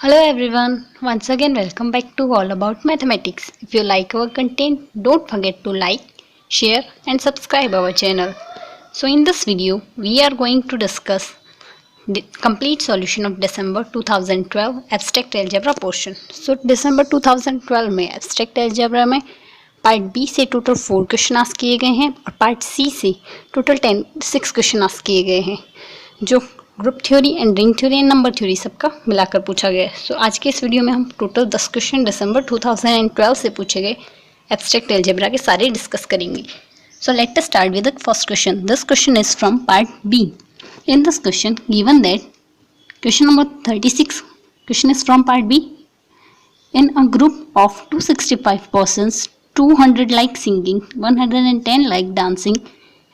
Hello everyone, once again welcome back to All About Mathematics. If you like our content, don't forget to like, share and subscribe our channel. So in this video, we are going to discuss the complete solution of December 2012 Abstract Algebra portion. So December 2012 में Abstract Algebra में part B से total 4 question ask किए गए हैं और part सी से total 6 question ask किए गए हैं जो group theory and ring theory and number theory सबका मिलाकर पूछा गया है। सो आज के इस वीडियो में हम टोटल 10 क्वेश्चन दिसंबर 2012 से पूछे गए एब्स्ट्रैक्ट अलजेब्रा के सारे डिस्कस करेंगे। So let us start with the first question. This question is from part B. In this question given that question number 36 question is from part B. In a group of 265 persons, 200 like singing, 110 like dancing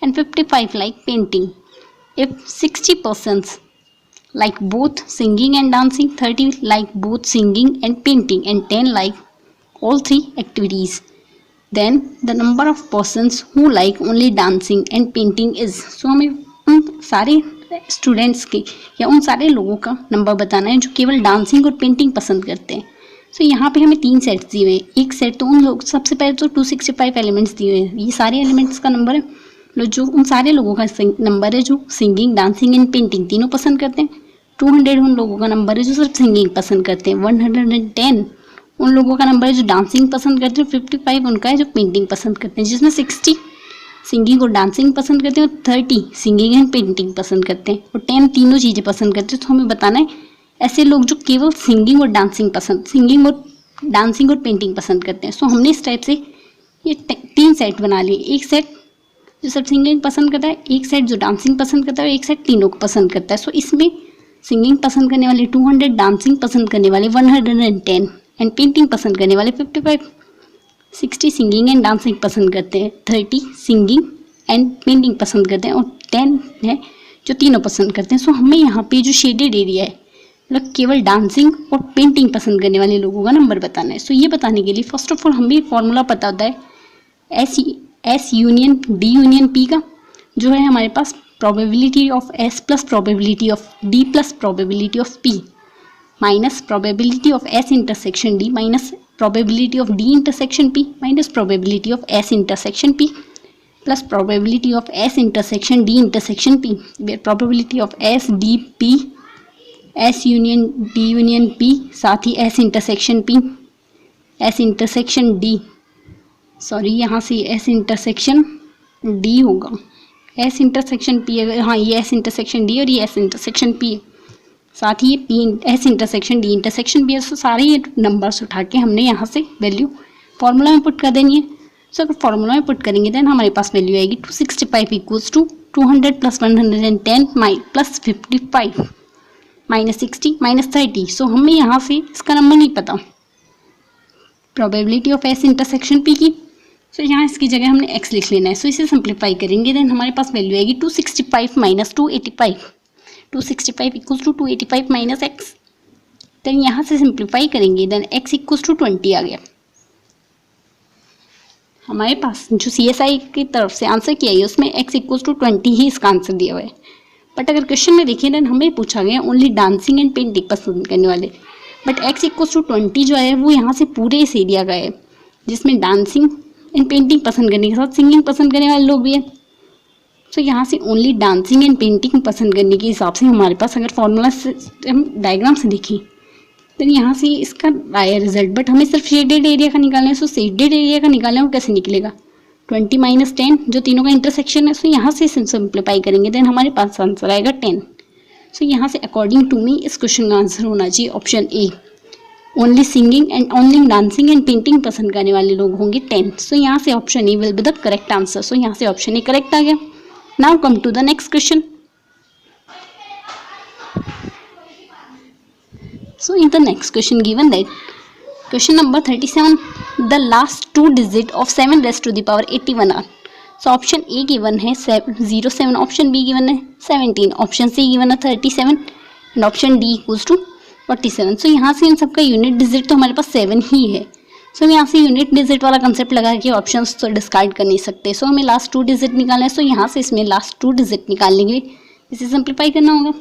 and 55 like painting. If 60 persons like both singing and dancing, 30 like both singing and painting and 10 like all three activities, then the number of persons who like only dancing and painting is. So हमें उन सारे students के या उन सारे लोगों का number बताना है जो केवल डांसिंग और पेंटिंग पसंद करते हैं। सो यहाँ पे हमें 3 सेट्स दिए हुए हैं। एक सेट तो उन लोग सबसे पहले तो 265 एलिमेंट्स दिए हुए हैं, ये सारे एलिमेंट्स का नंबर है जो उन सारे लोगों का नंबर है जो सिंगिंग, डांसिंग एंड पेंटिंग तीनों पसंद करते हैं। 200 उन लोगों का नंबर है जो सिर्फ सिंगिंग पसंद करते हैं। 110 उन लोगों का नंबर है जो डांसिंग पसंद करते हैं। 55 उनका है जो पेंटिंग पसंद करते हैं, जिसमें 60 सिंगिंग और डांसिंग पसंद करते हैं और 30 सिंगिंग एंड पेंटिंग पसंद करते हैं और 10 तीनों चीज़ें पसंद करते हैं। तो हमें बताना है ऐसे लोग जो केवल सिंगिंग और डांसिंग और पेंटिंग पसंद करते हैं। सो हमने इस टाइप से ये 3 सेट बना लिए। एक सेट जो सब सिंगिंग पसंद करता है, एक सेट जो डांसिंग पसंद करता है और एक सेट तीनों को पसंद करता है। सो इसमें सिंगिंग पसंद करने वाले 200, डांसिंग पसंद करने वाले 110 एंड पेंटिंग पसंद करने वाले 55। 60 सिंगिंग एंड डांसिंग पसंद करते हैं, 30 सिंगिंग एंड पेंटिंग पसंद करते हैं और 10 है जो तीनों पसंद करते हैं। सो हमें यहाँ पे जो शेडेड एरिया है मतलब केवल डांसिंग और पेंटिंग पसंद करने वाले लोगों का नंबर बताना है। सो ये बताने के लिए फर्स्ट ऑफ ऑल हमें फॉर्मूला पता होता है S union D union P का, जो है हमारे पास probability of S plus probability of D plus probability of P minus probability of S intersection D minus probability of D intersection P minus probability of S intersection P plus probability of S intersection D intersection P, probability of S D P, S union D union P, साथ ही S intersection P, S intersection D, sorry यहाँ से S intersection D होगा, S intersection P अगर, हाँ ये S intersection D और ये S intersection P है, साथ ही ये P S intersection D intersection P है। सो सारे ये नंबर्स उठा के हमने यहाँ से वैल्यू फार्मूला में पुट कर देनी है। सो अगर फार्मूला में पुट करेंगे देन हमारे पास वैल्यू आएगी 265 equals to 200 plus 110 plus 55 minus 60 minus 30। So हमें यहाँ से इसका नंबर नहीं पता probability of S intersection P की। सो यहाँ इसकी जगह हमने x लिख लेना है। सो इसे सिंप्लीफाई करेंगे देन हमारे पास वैल्यू आएगी 265 minus 285, 265 equals to 285 minus x। Then यहाँ से सिंप्लीफाई करेंगे देन x इक्वल्स टू 20 आ गया। हमारे पास जो CSI की तरफ से आंसर किया है उसमें x इक्वल्स टू 20 ही इसका आंसर दिया हुआ है। बट अगर क्वेश्चन में देखिए देन हमें पूछा गया ओनली डांसिंग एंड पेंटिंग पसंद करने वाले, बट x इक्वल्स टू 20 जो है वो यहाँ से पूरे इस एरिया का है जिसमें डांसिंग एंड पेंटिंग पसंद करने के साथ सिंगिंग पसंद करने वाले लोग भी हैं। सो यहाँ से ओनली डांसिंग एंड पेंटिंग पसंद करने के हिसाब से हमारे पास अगर फॉर्मूला से हम डायग्राम से देखें तो यहाँ से इसका आया रिजल्ट, बट हमें सिर्फ शेडेड एरिया का निकालना है। सो शेडेड एरिया का निकालना है वो कैसे निकलेगा 20 माइनस 10 जो तीनों का इंटरसेक्शन है। सो यहाँ से सिंप्लीफाई करेंगे देन हमारे पास आंसर आएगा 10। सो यहाँ से अकॉर्डिंग टू मी इस क्वेश्चन का आंसर होना चाहिए option A, only singing and only dancing and painting पसंद करने वाले लोग होंगे 10। सो यहाँ से option A will be the correct answer. So यहाँ से ऑप्शन ए करेक्ट आ गया। Now come to the next question. So in the next question given that question number 37 the last 2 digit of 7 raise to the power 81 are. So option A given है 07, option be given है 17, option C given है 37 and option D equals to 47। So यहाँ से इन सबका unit digit तो हमारे पास 7 ही है। सो हम यहाँ से यूनिट डिजिट वाला कंसेप्ट लगा के ऑप्शंस तो डिस्कार्ड कर नहीं सकते। सो हमें लास्ट 2 डिजिट निकालना है। सो यहाँ से इसमें लास्ट 2 डिजिट निकालने के लिए इसे सिंप्लीफाई करना होगा।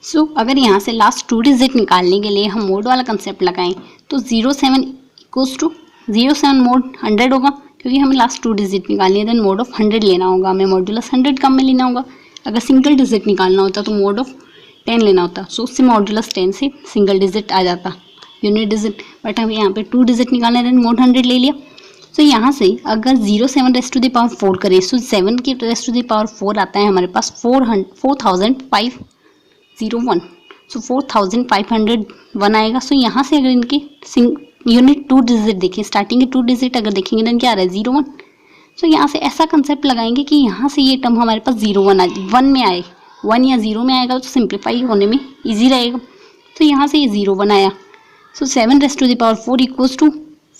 सो अगर यहाँ से लास्ट 2 डिजिट निकालने के लिए हम मोड वाला कंसेप्ट लगाएं तो 07 इक्वल्स टू 07 मोड 100 होगा, क्योंकि हमें लास्ट 2 डिजिट निकालनी है। देन मोड ऑफ 100 लेना होगा, हमें मॉड्यूलस 100 कम में लेना होगा। अगर सिंगल डिजिट निकालना होता तो मोड ऑफ 10 लेना होता, सो उससे मॉड्यूलस 10 से सिंगल डिजिट आ जाता, यूनिट डिजिट। बट हमें यहाँ पे 2 डिजिट निकालना है, देन मोड 100 ले लिया। सो यहाँ से अगर 07 रेस टू द पावर 4 करें, सो 7 की रेस टू द पावर 4 आता है हमारे पास 4501, सो 4501 आएगा। सो यहाँ से अगर इनके यूनिट 2 डिजिट देखें, स्टार्टिंग के 2 डिजिट अगर देखेंगे देन क्या आ रहा है 01। सो यहाँ से ऐसा कंसेप्ट लगाएंगे कि यहाँ से ये टर्म हमारे पास 1 में आए, 1 या 0 में आएगा तो सिंप्लीफाई होने में ईजी रहेगा। तो यहाँ से ये 01 आया। So 7 raise to the power 4 equals to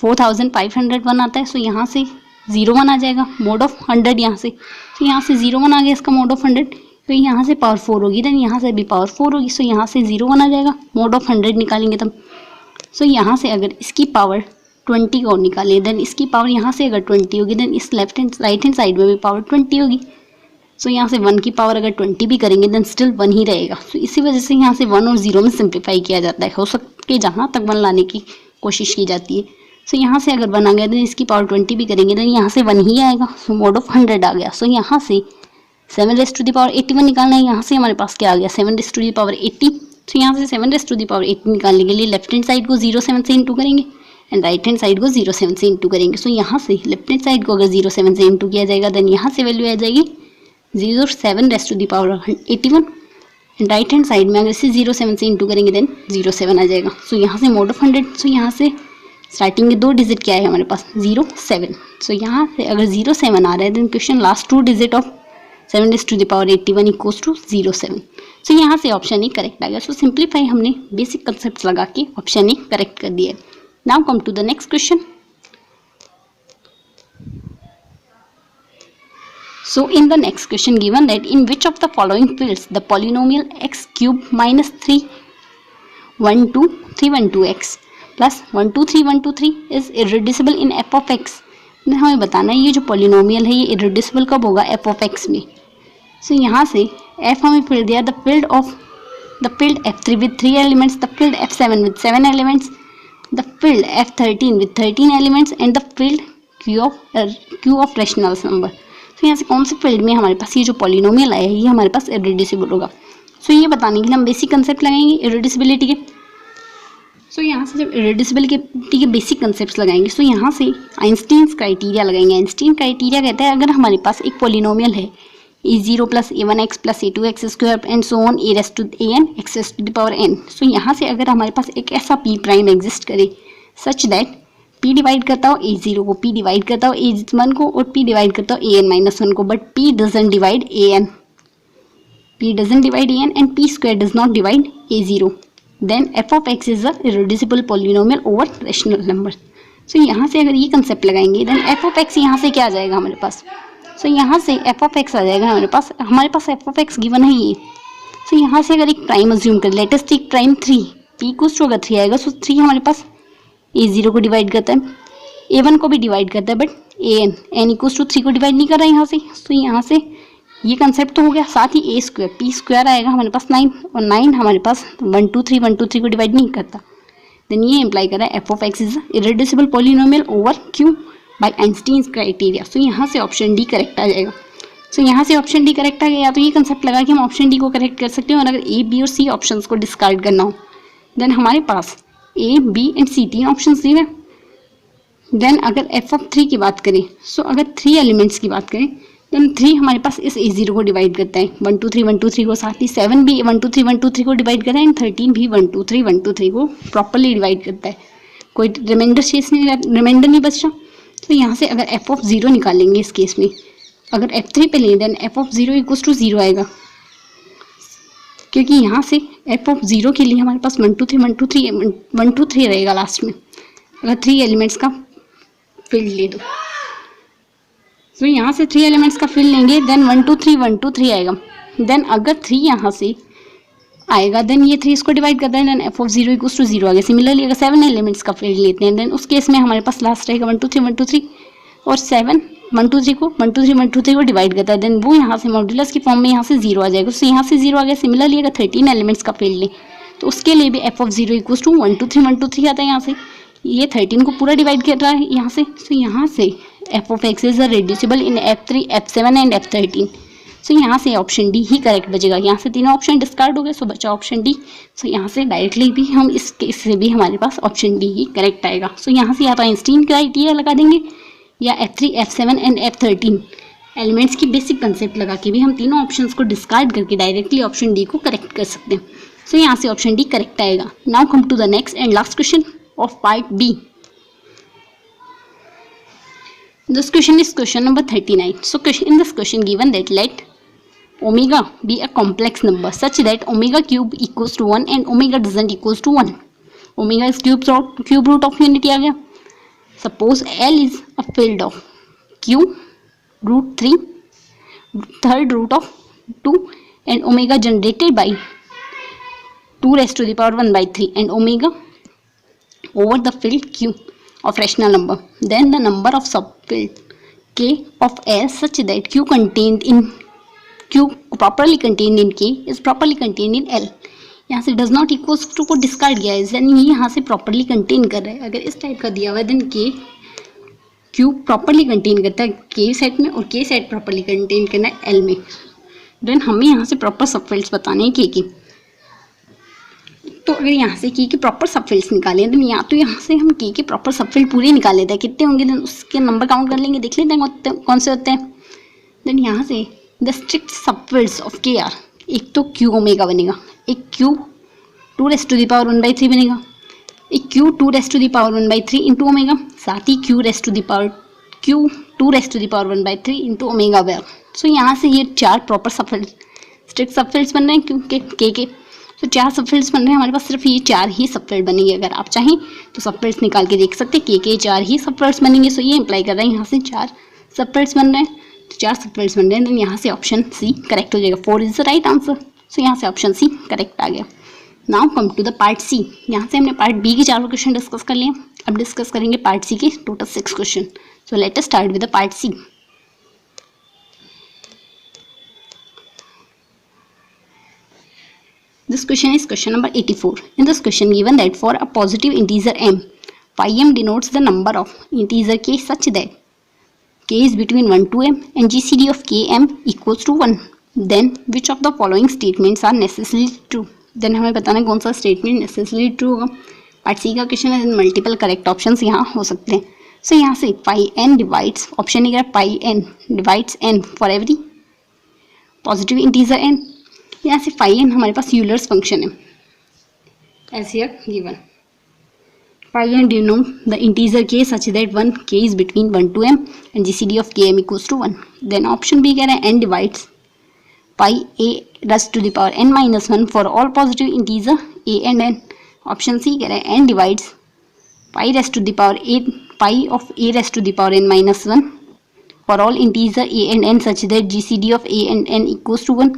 4501 आता है। सो यहाँ से 01 आ जाएगा, मोड ऑफ 100 यहाँ से। तो यहाँ से 01 आ गया इसका मोड ऑफ 100, तो यहाँ से पावर 4 होगी, देन यहाँ से भी पावर 4 होगी। सो यहाँ से 01 आ जाएगा, मोड ऑफ 100 निकालेंगे तब। सो यहाँ से अगर इसकी पावर 20 को निकालें, देन इसकी पावर यहाँ से अगर 20 होगी, देन इस राइट हैंड साइड में भी पावर 20 होगी। सो यहाँ से 1 की पावर अगर 20 भी करेंगे देन स्टिल 1 ही रहेगा। सो इसी वजह से यहाँ से 1 और 0 में सिंप्लीफाई किया जाता है, हो सके जहाँ तक 1 लाने की कोशिश की जाती है। सो यहाँ से अगर 1 आ गया, देन इसकी पावर 20 भी करेंगे, देन यहाँ से 1 ही आएगा। सो मोड ऑफ 100 आ गया। सो यहाँ से 7 रेस टू द पावर 81 निकालना है। यहाँ से हमारे पास क्या आ गया 7 रेस टू द पावर 80। तो यहाँ से 7 रेस टू द पावर 80 निकालने के लिए लेफ्ट हैंड साइड को 07 से इंटू करेंगे एंड राइट हैंड साइड को 07 से इंटू करेंगे। सो यहाँ से लेफ्ट हैंड साइड को अगर 07 से इंटू किया जाएगा, देन यहाँ से वैल्यू आ जाएगी 07 raise to the power 81 and right hand side में अगर इसे 07 से इंटू करेंगे देन 07 आ जाएगा। सो यहाँ से मोड ऑफ 100, सो यहाँ से स्टार्टिंग के 2 डिजिट क्या है हमारे पास 07। सो यहाँ से अगर 07 आ रहा है, then question last 2 digit of 7 raise to the power 81 equals to 07। So यहाँ से ऑप्शन ए करेक्ट आ गया। सो सिंप्लीफाई हमने बेसिक कंसेप्ट लगा के ऑप्शन ए करेक्ट कर दिया। Now come to the next question. So in the next question given that in which of the following fields the polynomial x cube minus 3 1 2 3 1 2 x plus 1 2 3 1 2 3 is irreducible in f of x। हमें बताना है ये जो polynomial है ये irreducible कब होगा f of x में। सो यहाँ से f हमें फील्ड दिया, the field f3 with 3 elements, the field f7 with 7 elements, the field f13 with 13 elements and the field q of rational number। तो यहाँ से कौन से फील्ड में हमारे पास ये जो पॉलिनोमियल आया है ये हमारे पास इरेड्यूसिबल होगा। सो ये बताने के लिए हम बेसिक कंसेप्ट लगाएंगे इरेड्यूसिबिलिटी के। सो यहाँ से जब इरेड्यूसिबिलिटी के बेसिक कंसेप्ट्स लगाएंगे, सो यहाँ से आइंस्टीन्स क्राइटेरिया लगाएंगे। आइंस्टीन क्राइटेरिया कहता है अगर हमारे पास एक पॉलिनोमियल है a0 plus a1x plus a2x square and so on a raise to an x raise to the power n। So यहाँ से अगर हमारे पास एक ऐसा p प्राइम एग्जिस्ट करे सच दैट p डिवाइड करता हो a0 को, p डिवाइड करता हो a1 को और p डिवाइड करता हो an-1 को, but p doesn't divide an, p doesn't divide an and p square does not divide a0, then f of x is a irreducible polynomial over rational number. सो यहाँ से अगर ये concept लगाएंगे then f of x यहाँ से क्या आ जाएगा हमारे पास। सो यहाँ से f of x आ जाएगा हमारे पास f of x गिवन है ये। सो यहाँ से अगर एक प्राइम अज्यूम कर, लेटेस्ट टेक प्राइम 3, p को अगर 3 आएगा, सो 3 हमारे पास a0 को डिवाइड करता है, a1 को भी डिवाइड करता है, बट n इक्वल्स टू 3 को डिवाइड नहीं कर रहा है यहाँ से। तो यहाँ से ये कंसेप्ट तो हो गया। साथ ही a स्क्वायर p स्क्वायर आएगा हमारे पास 9 और 9 हमारे पास 1 2 3 को डिवाइड नहीं करता। देन ये इम्प्लाई कर रहा है f of x is irreducible polynomial over q by Einstein's criteria. So यहाँ से ऑप्शन डी करेक्ट आ जाएगा। सो यहाँ से ऑप्शन डी करेक्ट आ गया। या तो ये कंसेप्ट लगा कि हम ऑप्शन डी को करेक्ट कर सकते हैं, और अगर ए बी और सी ऑप्शंस को डिस्कार्ड करना हो देन हमारे पास A B and C 3 option दिए हैं। देन अगर f of 3 की बात करें, सो अगर 3 एलिमेंट्स की बात करें देन 3 हमारे पास इस a0 को डिवाइड करता है, 1 2 3 1 2 3 को, साथ ही 7 भी 1 2 3 1 2 3 को डिवाइड करता है एंड 13 भी 1 2 3 1 2 3 को प्रॉपरली डिवाइड करता है। कोई रिमाइंडर नहीं बच रहा। तो यहाँ से अगर f of 0 निकालेंगे इस केस में, अगर f3 पे लें then f of 0 equals to 0 आएगा, क्योंकि यहाँ से f of 0 के लिए हमारे पास 1 2 3 1 2 3 1 2 3 रहेगा लास्ट में, अगर 3 एलिमेंट्स का फील्ड ले दो। तो यहाँ से 3 एलिमेंट्स का फील्ड लेंगे देन 1 2 3 1 2 3 आएगा। देन अगर 3 यहाँ से आएगा देन ये 3 इसको डिवाइड करते हैं, then f of 0 equals to 0 आ गया। सिमिलरली अगर 7 एलिमेंट्स का फील्ड लेते हैं देन उस केस में हमारे पास लास्ट रहेगा 1 2 3 1 2 3 और 7 1 2 3 को डिवाइड करता है, देन वो यहाँ से मॉड्यूलस की फॉर्म में यहाँ से 0 आ जाएगा। तो यहाँ से 0 आ गया। सिमिलरली अगर 13 एलिमेंट्स का फील्ड लें तो उसके लिए भी एफ ऑफ 0 इक्वल्स टू 1 2 3 1 2 3 आता है। यहाँ से ये 13 को पूरा डिवाइड कर रहा है यहाँ से। सो यहाँ से F of x is reducible in F3 F7 and F13। सो यहाँ से ऑप्शन डी ही करेक्ट बचेगा। यहाँ से तीनों ऑप्शन डिस्कार्ड हो गए, सो बचा ऑप्शन डी। सो यहाँ से डायरेक्टली भी हम इस केस से भी हमारे पास ऑप्शन डी ही करेक्ट आएगा। सो यहाँ से या तो आइंस्टीन क्राइटेरिया लगा देंगे या F3 F7 and F13 elements की बेसिक कंसेप्ट लगा के भी हम तीनों ऑप्शंस को डिस्कार्ड करके डायरेक्टली ऑप्शन डी को करेक्ट कर सकते हैं। सो यहाँ से ऑप्शन डी करेक्ट आएगा। Now come to the next and last question of part B. This question is question number 39. So in this question given that let omega be a complex number such that omega cube equals to 1 and omega doesn't equals to 1. Omega is cube root of unity आ गया. Suppose L is a field of q root 3 third root of 2 and omega generated by 2 raised to the power 1 by 3 and omega over the field q of rational number. Then the number of subfield k of L such that q properly contained in k is properly contained in L. यहाँ से does not equals to को discard किया है, यानी यहाँ से properly contain कर रहा है। अगर इस टाइप का दिया हुआ है देन के क्यू प्रॉपरली कंटेन करता है के सेट में और के सेट प्रॉपरली कंटेन करना है एल में। देन हमें यहाँ से प्रॉपर सबफील्ड्स बताने हैं के की। तो अगर यहाँ से की के प्रॉपर सबफील्ड्स निकाले देन या तो यहाँ से हम की के प्रॉपर सबफील्ड पूरे निकाल लेते हैं, कितने होंगे देन उसके नंबर काउंट कर लेंगे, देख लेते हैं कौन से होते हैं। देन यहाँ से द स्ट्रिक्ट सबफील्ड्स ऑफ के आर, एक तो क्यू ओमेगा बनेगा, एक Q 2 raised to the power 1 by 3 बनेगा, एक Q 2 raised to the power 1 by 3 into omega, साथ ही Q 2 raised to the power 1 by 3 into omega where. So यहाँ से ये चार प्रॉपर सबफील्ड स्ट्रिक्ट सबफील्ड्स बन रहे हैं क्योंकि के तो चार सबफील्ड्स बन रहे हैं हमारे पास, सिर्फ ये चार ही सबफील्ड बनेंगे। अगर आप चाहें तो सबफील्ड्स निकाल के देख सकते हैं के चार ही सबफील्ड्स बनेंगे। सो ये इंप्लाई कर रहा है यहाँ से चार सबफील्ड्स बन रहे हैं, तो चार सबफील्ड्स बन रहे हैं, देन यहाँ से ऑप्शन सी करेक्ट हो जाएगा। 4 is the right answer. So यहाँ से ऑप्शन सी करेक्ट आ गया। Now come to the part C. यहाँ से हमने पार्ट बी के चारों क्वेश्चन डिस्कस कर लिए, अब डिस्कस करेंगे पार्ट सी के total 6 question. So let us start with the part C. This question is question number 84. In this question given that for a positive integer m, phi m denotes the number of integer k such that k is between 1 to m and GCD of km equals to 1. Then which of the following statements are necessarily true? Then हमें बताना है कौन सा statement necessarily true होगा। Part सी का question है, multiple correct options यहाँ हो सकते हैं। सो यहाँ से phi n divides, ऑप्शन नहीं कह phi n divides n for every positive integer n। यहाँ से phi n हमारे पास यूलर्स फंक्शन है, as here given. Phi n denote the integer k such that 1 k is between 1 to m and GCD of km equals to 1. Then option B कह रहा है n divides phi a raised to the power n minus 1 for all positive integer a and n. Option C कह रहा है n divides phi raised to the power a pi of a raised to the power n minus 1 for all integer a and n such that GCD of a and n equals to 1.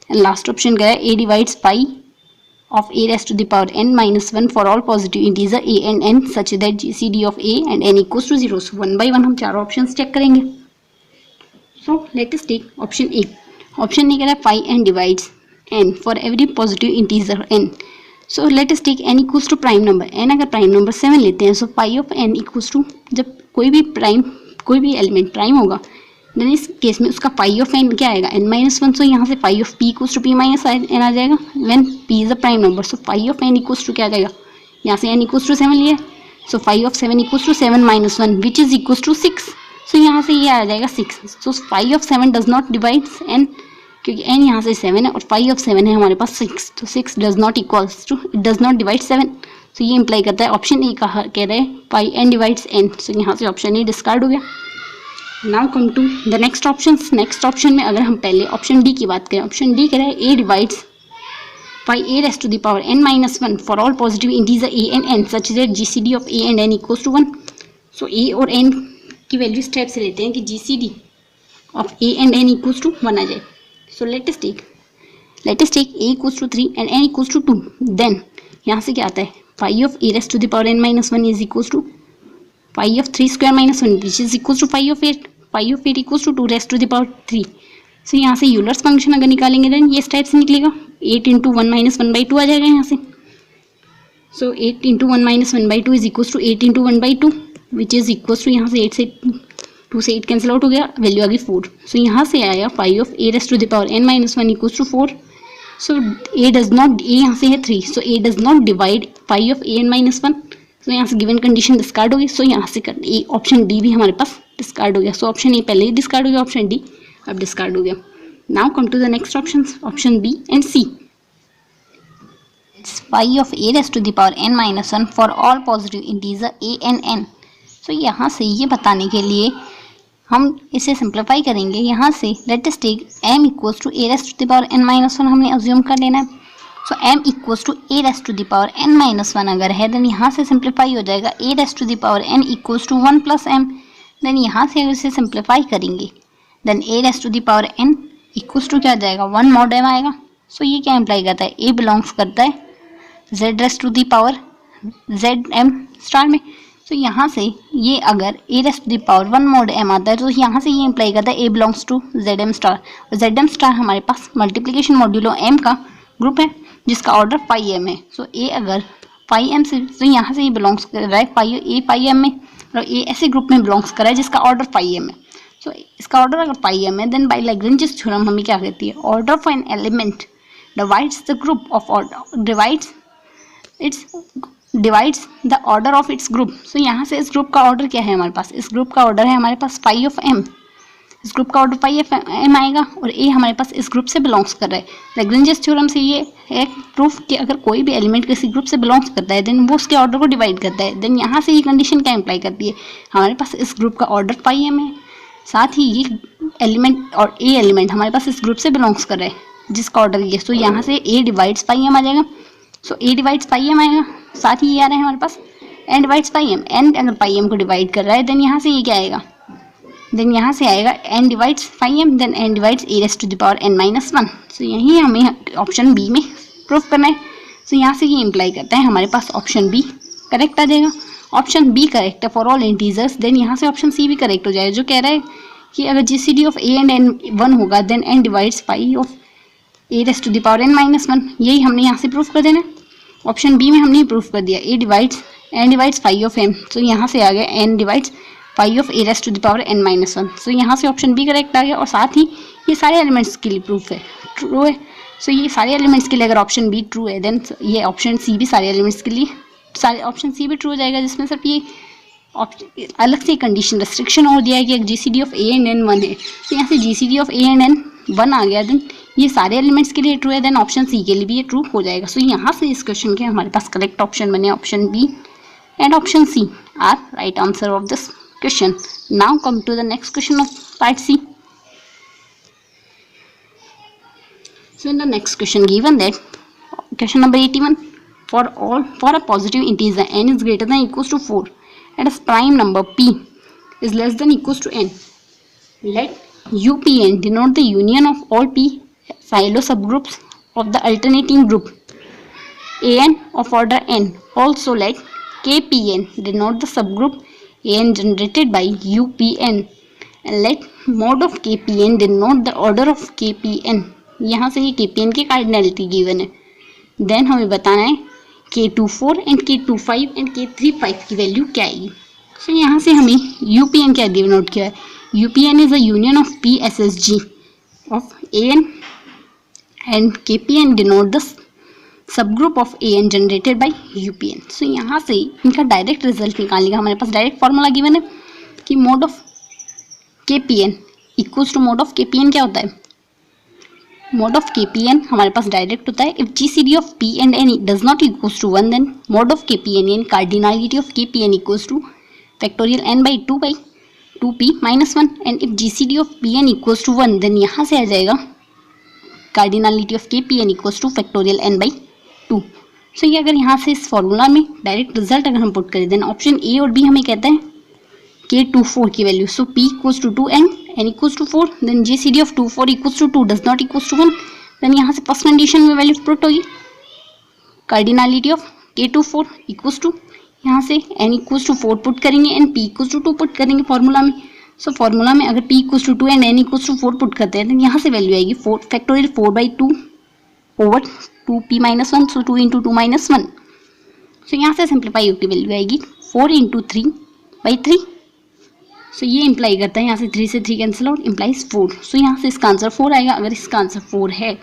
And last option कह रहा है a divides pi of a raised to the power n minus 1 for all positive integer a and n such that GCD of a and n equals to 0. So 1 by 1 हम चारों options check करेंगे. So let us take option A. Option A कह रहा है phi n divides n for every positive integer n. So let us take n equals to prime number. n अगर prime number 7 लेते हैं, so phi of n equals to, जब कोई भी element prime होगा देन इस केस में उसका phi of n क्या आएगा n-1। सो यहाँ से phi of p equals to p minus n आ जाएगा when p is a prime number. So phi of n equals to क्या आ जाएगा, यहाँ से n equals to 7 लिया, सो phi of 7 equals to 7 minus 1 which is equals to 6. सो यहाँ से ये आ जाएगा 6. सो phi of 7 does not divide n, क्योंकि n यहाँ से 7 है और phi of 7 है हमारे पास 6, तो 6 does not equals to, it does not divide 7. सो ये इंप्लाई करता है ऑप्शन ए का कह रहे हैं phi n divides n. So यहाँ से ऑप्शन ए डिस्कार्ड हो गया. Now come to the next option. Next option में अगर हम पहले ऑप्शन डी की बात करें, ऑप्शन डी कह रहा है a divides phi a raised to the power n minus 1 for all positive integer a and n such that GCD of a and n equals to 1. So a और n की value इस type से लेते हैं कि GCD of a and n equals to 1 आ जाए. सो let us take a equals to 3 and n equals to 2. Then यहाँ से क्या आता है phi of a raised to the power n minus 1 is equals to phi of 3 square minus 1 which is equals to phi of 8. Phi of 8 equals to 2 raise to the power 3। So यहाँ से Euler's function अगर निकालेंगे then ये इस type से निकलेगा, 8 into 1 minus 1/2 आ जाएगा यहाँ से। So 8 into 1 minus 1/2 is equals to 8 into 1/2 which is equals to यहाँ से 8 से 2 से 8 कैंसिल आउट हो गया, वैल्यू आ गई 4। सो यहाँ से आया phi of a raise to the power n minus 1 equals to 4। So a does not, a यहाँ से है 3, so a does not divide phi of an minus 1। So यहाँ से गिवन कंडीशन डिस्कार्ड हो गई। सो यहाँ से ऑप्शन डी भी हमारे पास डिस्कार्ड हो गया। सो ऑप्शन ए पहले ही डिस्कार्ड हो गया, ऑप्शन डी अब डिस्कार्ड हो गया। Now come to the next option, option B and C. Phi of a raise to the power n minus 1 for all positive integer a and n। So यहाँ से ये बताने के लिए हम इसे सिंप्लीफाई करेंगे। यहाँ से let us take m equals to a raise to the power n minus 1 हमने अज्यूम कर लेना है। So m equals to a raise to the power n minus 1 अगर है देन यहाँ से सिंप्लीफाई हो जाएगा a raise to the power n equals to 1 plus m। Then यहाँ से अगर इसे सिंप्लीफाई करेंगे then a raise to the power n equals to क्या आ जाएगा 1 mod m आएगा। सो ये क्या इम्प्लाई करता है, a बिलोंग्स करता है z raise to the power z m star में। तो यहाँ से ये अगर a raise to the power 1 mod m आता है तो यहाँ से ये इम्प्लाई करता है a belongs to zm star. और zm स्टार हमारे पास मल्टीप्लिकेशन मॉड्यूलो m का ग्रुप है जिसका ऑर्डर पाई m है। सो a अगर पाई m से, तो यहाँ से ये बिलोंग्स कर रहा है पाई m में, और a ऐसे ग्रुप में बिलोंग्स कर रहा है जिसका ऑर्डर पाई m है। सो इसका ऑर्डर अगर पाई m है देन बाई लैग्रेंजेस थ्योरम हमें क्या कहती है, order of an element divides the group of order divides the order of its group. So यहाँ से इस ग्रुप का ऑर्डर क्या है हमारे पास, इस ग्रुप का ऑर्डर है हमारे पास पाई ऑफ m। इस ग्रुप का ऑर्डर पाई ऑफ m आएगा और a हमारे पास इस ग्रुप से बिलोंग्स कर रहा है। लैग्रेंजेस थ्योरम से ये है प्रूफ कि अगर कोई भी एलिमेंट किसी ग्रुप से बिलोंग्स करता है देन वो उसके ऑर्डर को डिवाइड करता है। देन यहाँ से ये कंडीशन क्या इम्प्लाई करती है, हमारे पास इस ग्रुप का ऑर्डर पाई m है, साथ ही ये एलिमेंट और a एलिमेंट हमारे पास इस ग्रुप से बिलोंग्स कर रहा है जिसका ऑर्डर ये। सो यहाँ से a डिवाइड्स पाई m आ जाएगा। सो a डिवाइड्स पाई m आएगा, साथ ही ये आ रहा है हमारे पास n divides phi m। n अगर पाई m को डिवाइड कर रहा है देन यहाँ से ये क्या आएगा, देन यहाँ से आएगा n divides phi m then n divides a raise to the power n minus 1। So यही हमें ऑप्शन बी में प्रूफ करना है। सो यहाँ से ये इम्प्लाई करता है हमारे पास ऑप्शन बी करेक्ट आ जाएगा। ऑप्शन बी करेक्ट है फॉर ऑल इंटीजर्स। देन यहाँ से ऑप्शन सी भी करेक्ट हो जाएगा जो कह रहा है कि अगर GCD of a and n 1 होगा then n divides phi of a raise to the power n minus 1। यही हमने यहाँ से प्रूफ कर देना। ऑप्शन बी में हमने प्रूफ कर दिया a divides n divides phi of m। तो यहाँ से आ गया n divides phi of a raise to the power n minus 1। So यहाँ से ऑप्शन बी करेक्ट आ गया और साथ ही ये सारे एलिमेंट्स के लिए प्रूफ है, ट्रू है। सो ये सारे एलिमेंट्स के लिए अगर ऑप्शन बी ट्रू है देन ये ऑप्शन सी भी सारे एलिमेंट्स के लिए, सारे ऑप्शन सी भी ट्रू हो जाएगा, जिसमें सिर्फ ये अलग से कंडीशन रेस्ट्रिक्शन और दिया है कि G C D of a and n 1 है। तो यहाँ से G C D of a and n 1 आ गया देन ये सारे एलिमेंट्स के लिए ट्रू है, देन ऑप्शन सी के लिए भी ये ट्रू हो जाएगा। सो यहाँ से इस क्वेश्चन के हमारे पास करेक्ट ऑप्शन बने option B and option C are right answer of this question. Now come to the next question of part C. So in the next question given that question number 81, for a positive integer n is greater than or equals to 4 and a prime number p is less than or equals to n, let UPN denote the union of all p phyllo subgroups of the alternating group an of order n. Also let KPN denote the subgroup an generated by UPN and let mod of KPN denote the order of KPN. यहाँ से ये KPN की cardinality given है। Then हमें बताना है K24 and K25 and K35 की value क्या आएगी। सो यहाँ से हमें UPN क्या डिनोट किया है, UPN is a union of PSSG of AN and KPN denote the subgroup of AN generated by UPN। सो यहाँ से इनका डायरेक्ट रिजल्ट निकालने का हमारे पास डायरेक्ट फॉर्मूला गिवन है कि mod of KPN equals to mod of KPN क्या होता है, मोड ऑफ KPN हमारे पास डायरेक्ट होता है if GCD of P and N does not equals to 1 then mod of KPN यानी cardinality of KPN equals to factorial n by 2p minus 1 and if GCD of PN equals to 1 then यहाँ से आ जाएगा cardinality of KPN equals to factorial n by 2। So ये अगर यहाँ से इस फॉर्मूला में डायरेक्ट रिजल्ट अगर हम पुट करें देन ऑप्शन ए और बी हमें कहता है K24 की value. So P equals to 2 and n equals to 4 then GCD of 24 equals to 2 does not equals to 1 then यहाँ से फर्स्ट कंडीशन में वैल्यू पुट होगी cardinality of K24 equals to यहाँ से n इक्वल्स टू 4 पुट करेंगे and P equals to 2 put करेंगे formula में। So formula में अगर p equals to 2 and n equals to 4 put करते हैं तो यहाँ से वैल्यू आएगी 4 फैक्टोरियल 4/2 ओवर 2p माइनस 1, सो 2 इंटू 2 माइनस 1। सो यहाँ से सिंप्लीफाई होकर वैल्यू आएगी 4 इंटू 3/3। सो ये इंप्लाई करता है यहाँ से 3 से 3 कैंसिल आउट, इंप्लाइज 4। सो यहाँ से इसका आंसर 4 आएगा। अगर इसका आंसर 4 है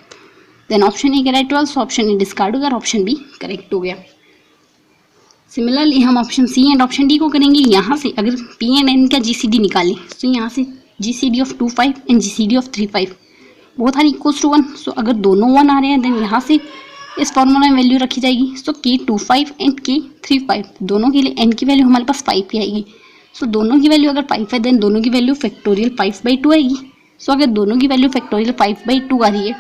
देन ऑप्शन ए करेक्ट हुआ, सो ऑप्शन ए डिस्कार्ड होगा और ऑप्शन बी करेक्ट हो गया। सिमिलरली हम option C and option D को करेंगे। यहाँ से अगर पी एंड एन का जीसीडी निकालें तो यहाँ से GCD of 2 5 and GCD of 3 5 both are equals to 1। So अगर दोनों 1 आ रहे हैं देन यहाँ से इस फॉर्मूला में वैल्यू रखी जाएगी। सो k25 एंड k35 दोनों के लिए n की वैल्यू हमारे पास 5 की आएगी। सो दोनों की वैल्यू अगर 5 है देन दोनों की वैल्यू फैक्टोरियल 5/2 आएगी। सो अगर दोनों की वैल्यू फैक्टोरियल 5/2 आ रही है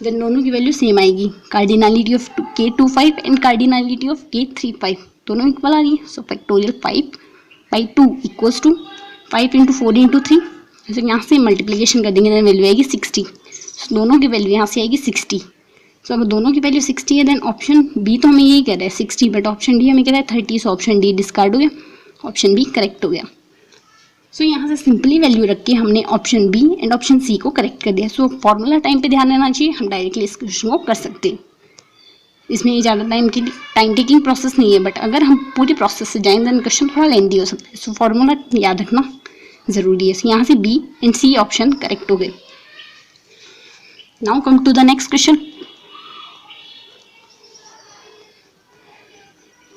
देन दोनों की वैल्यू सेम आएगी। Cardinality of k25 and cardinality of k35 दोनों इक्वल आ रही है। So factorial 5/2 equals to 5 into 4 into 3। तो यहाँ से मल्टीप्लीकेशन कर देंगे देन वैल्यू आएगी 60। सो दोनों की वैल्यू यहाँ से आएगी 60। सो अगर दोनों की वैल्यू 60 है देन ऑप्शन बी तो हमें यही कह रहा है 60, बट ऑप्शन डी हमें कह रहा है 30। सो ऑप्शन डी डिस्कार्ड हो गया, ऑप्शन बी करेक्ट हो गया। सो यहाँ से सिंपली वैल्यू रख के हमने option B and option C को करेक्ट कर दिया। सो फॉर्मूला टाइम पे ध्यान देना चाहिए, हम डायरेक्टली इस क्वेश्चन को कर सकते हैं। इसमें ये ज़्यादा टाइम टेकिंग प्रोसेस नहीं है, बट अगर हम पूरी प्रोसेस से जाएं देन क्वेश्चन थोड़ा लेंदी हो सकता है। सो फॉर्मूला याद रखना ज़रूरी है। यहाँ से B and C option correct हो गए। Now come to the next question.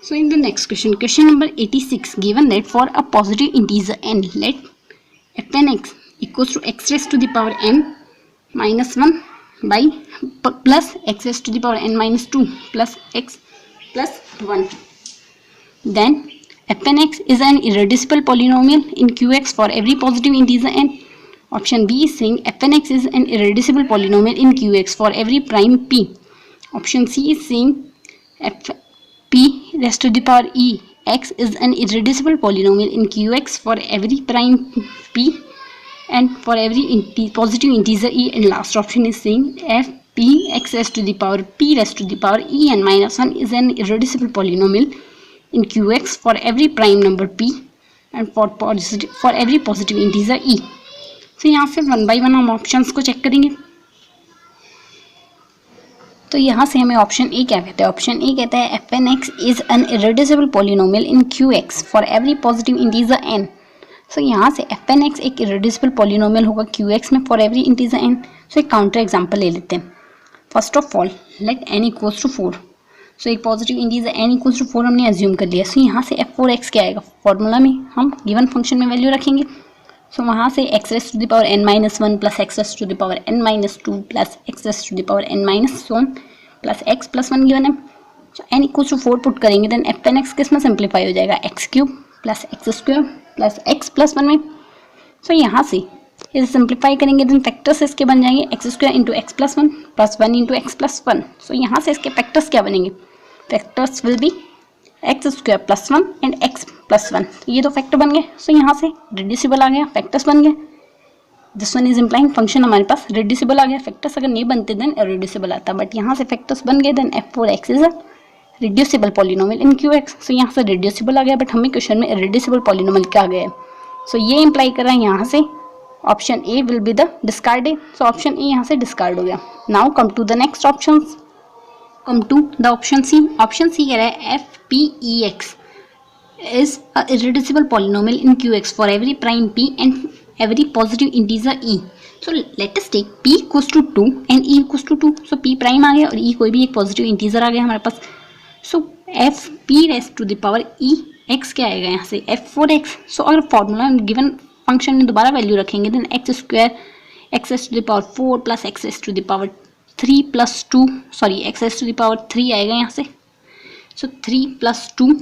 So in the next question, question number 86, given that for a positive integer n, let fn x equals to x raised to the power n minus 1 by plus x raised to the power n minus 2 plus x plus 1. Then fn x is an irreducible polynomial in qx for every positive integer n. Option B is saying fn x is an irreducible polynomial in qx for every prime p. Option C is saying p raised to the power e x is an irreducible polynomial in qx for every prime p and for every positive integer e, and last option is saying f p x raised to the power p raised to the power e n minus 1 is an irreducible polynomial in qx for every prime number p and for every positive integer e. तो यहाँ से one by one हम options को check करेंगे। तो यहाँ से हमें ऑप्शन ए क्या कहता है। ऑप्शन ए कहता है F N X is an irreducible polynomial in Q X for every positive integer N. So यहाँ से एफ एन एक्स एक इरेड्यूसिबल पॉलिनोमियल होगा क्यू एक्स में for every integer N. So एक काउंटर एग्जाम्पल ले लेते हैं। First of all let N equals to 4। So एक positive integer N equals to 4 हमने एज्यूम कर लिया। सो यहाँ से एफ 4 एक्स क्या आएगा, फॉर्मूला में हम गिवन फंक्शन में वैल्यू रखेंगे। सो वहाँ से x raise to the power n minus 1 plus x raise to the power n minus 2 plus x raise to the power n minus 1 plus x plus 1 given है। So n equals to 4 put करेंगे then f N x किस में simplify हो जाएगा, x cube plus x square plus x plus 1 में। सो यहाँ से इसे सिंप्लीफाई करेंगे देन फैक्टर्स इसके बन जाएंगे x square into X plus 1 plus 1 into X plus 1। So यहाँ से इसके फैक्टर्स क्या बनेंगे, factors will be X square plus 1 and x plus 1। ये दो फैक्टर बन गए। सो यहाँ से रिड्यूसिबल आ गया, फैक्टर्स बन गए। This one is implying function हमारे पास रिड्यूसिबल आ गया। फैक्टर्स अगर नहीं बनते देन इरेड्यूसिबल आता, बट यहाँ से फैक्टर्स बन गए then f4x is a reducible polynomial in qx। So यहाँ से रिड्यूसिबल आ गया, बट हमें क्वेश्चन में इरेड्यूसिबल पॉलिनोमियल क्या आ गया है। सो ये इंप्लाई कर रहा है यहाँ से option A will be the discarded. So option A यहाँ से डिस्कार्ड हो गया। Now come to the next option, come to the option C. Option C कह रहा है F p e x is a irreducible polynomial in qx for every prime p and every positive integer e. So let us take p equals to 2 and e equals to 2. So p prime आ गया और e कोई भी एक positive integer आ गया हमारे पास। So f p raised to the power e x क्या आएगा यहाँ से f4x। So अगर फॉर्मूला गिवन फंक्शन में दोबारा वैल्यू रखेंगे then x square x raise to the power 4 plus x raise to the power 3 plus 2 sorry x raise to the power 3 आएगा यहाँ से। So 3 plus 2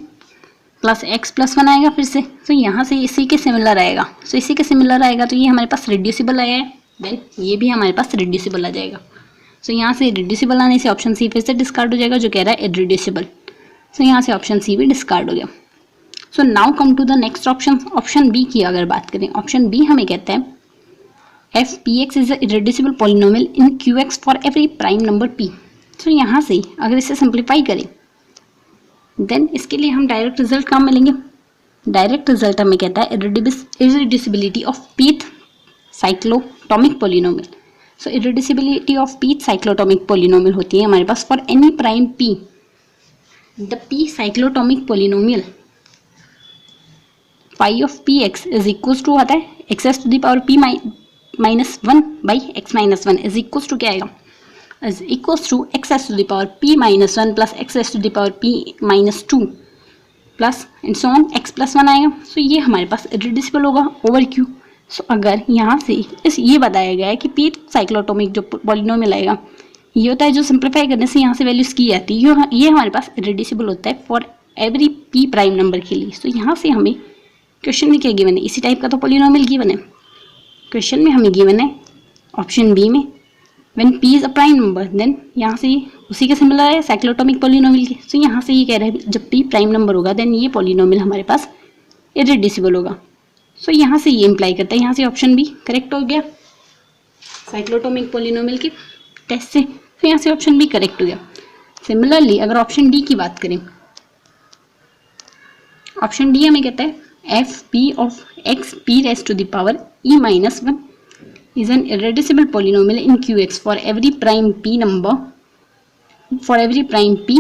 plus x plus 1 आएगा फिर से। तो यहाँ से इसी के सिमिलर आएगा। सो इसी के सिमिलर आएगा तो ये हमारे पास रिड्यूसिबल आया है, देन ये भी हमारे पास रिड्यूसिबल आ जाएगा। सो यहाँ से रिड्यूसिबल आने से ऑप्शन सी फिर से डिस्कार्ड हो जाएगा जो कह रहा है इरेड्यूसिबल। सो यहाँ से ऑप्शन सी भी डिस्कार्ड हो गया। So now come to the next option. Option B की अगर बात करें, ऑप्शन बी हमें कहता है F P X is a irreducible polynomial in Q X for every prime number P. So यहाँ से अगर इसे सिंप्लीफाई करें देन इसके लिए हम डायरेक्ट रिजल्ट कहाँ मिलेंगे, डायरेक्ट रिजल्ट हमें कहता है irreducibility of pth cyclotomic polynomial. So irreducibility of pth cyclotomic polynomial होती है हमारे पास for any prime p, the p cyclotomic polynomial phi of px is equal to आता है X to the power p minus 1 by X minus 1 is equal to क्या आएगा, is equal to X to the power p minus 1 plus X to the power p minus 2 plus and so on x plus 1 आएगा। सो ये हमारे पास इररेड्यूसिबल होगा over q। सो अगर यहाँ से ये बताया गया है कि p साइक्लोटॉमिक जो पॉलिनोमियल आएगा ये होता है जो सिंप्लीफाई करने से यहाँ से वैल्यूज की जाती है, ये हमारे पास इररेड्यूसिबल होता है for every p prime number के लिए। सो यहाँ से हमें क्वेश्चन में क्या गिवन है, इसी टाइप का तो पॉलिनोमियल गिवन है। क्वेश्चन में हमें गिवन है ऑप्शन बी में when p is a prime number, then यहाँ से उसी के सिमिलर है साइक्लोटॉमिक पॉलिनोमियल के। सो यहाँ से ये कह रहा है जब p प्राइम नंबर होगा देन ये पॉलिनोमियल हमारे पास इररेड्यूसिबल होगा। सो यहाँ से ये इम्प्लाई करता है, यहाँ से ऑप्शन बी करेक्ट हो गया साइक्लोटॉमिक पॉलिनोमियल के टेस्ट से। तो यहाँ से ऑप्शन बी करेक्ट हो गया। सिमिलरली अगर ऑप्शन डी की बात करें, ऑप्शन डी हमें कहता है F p of x p raise to the power e minus 1 is an irreducible polynomial in qx for every prime p number, for every prime p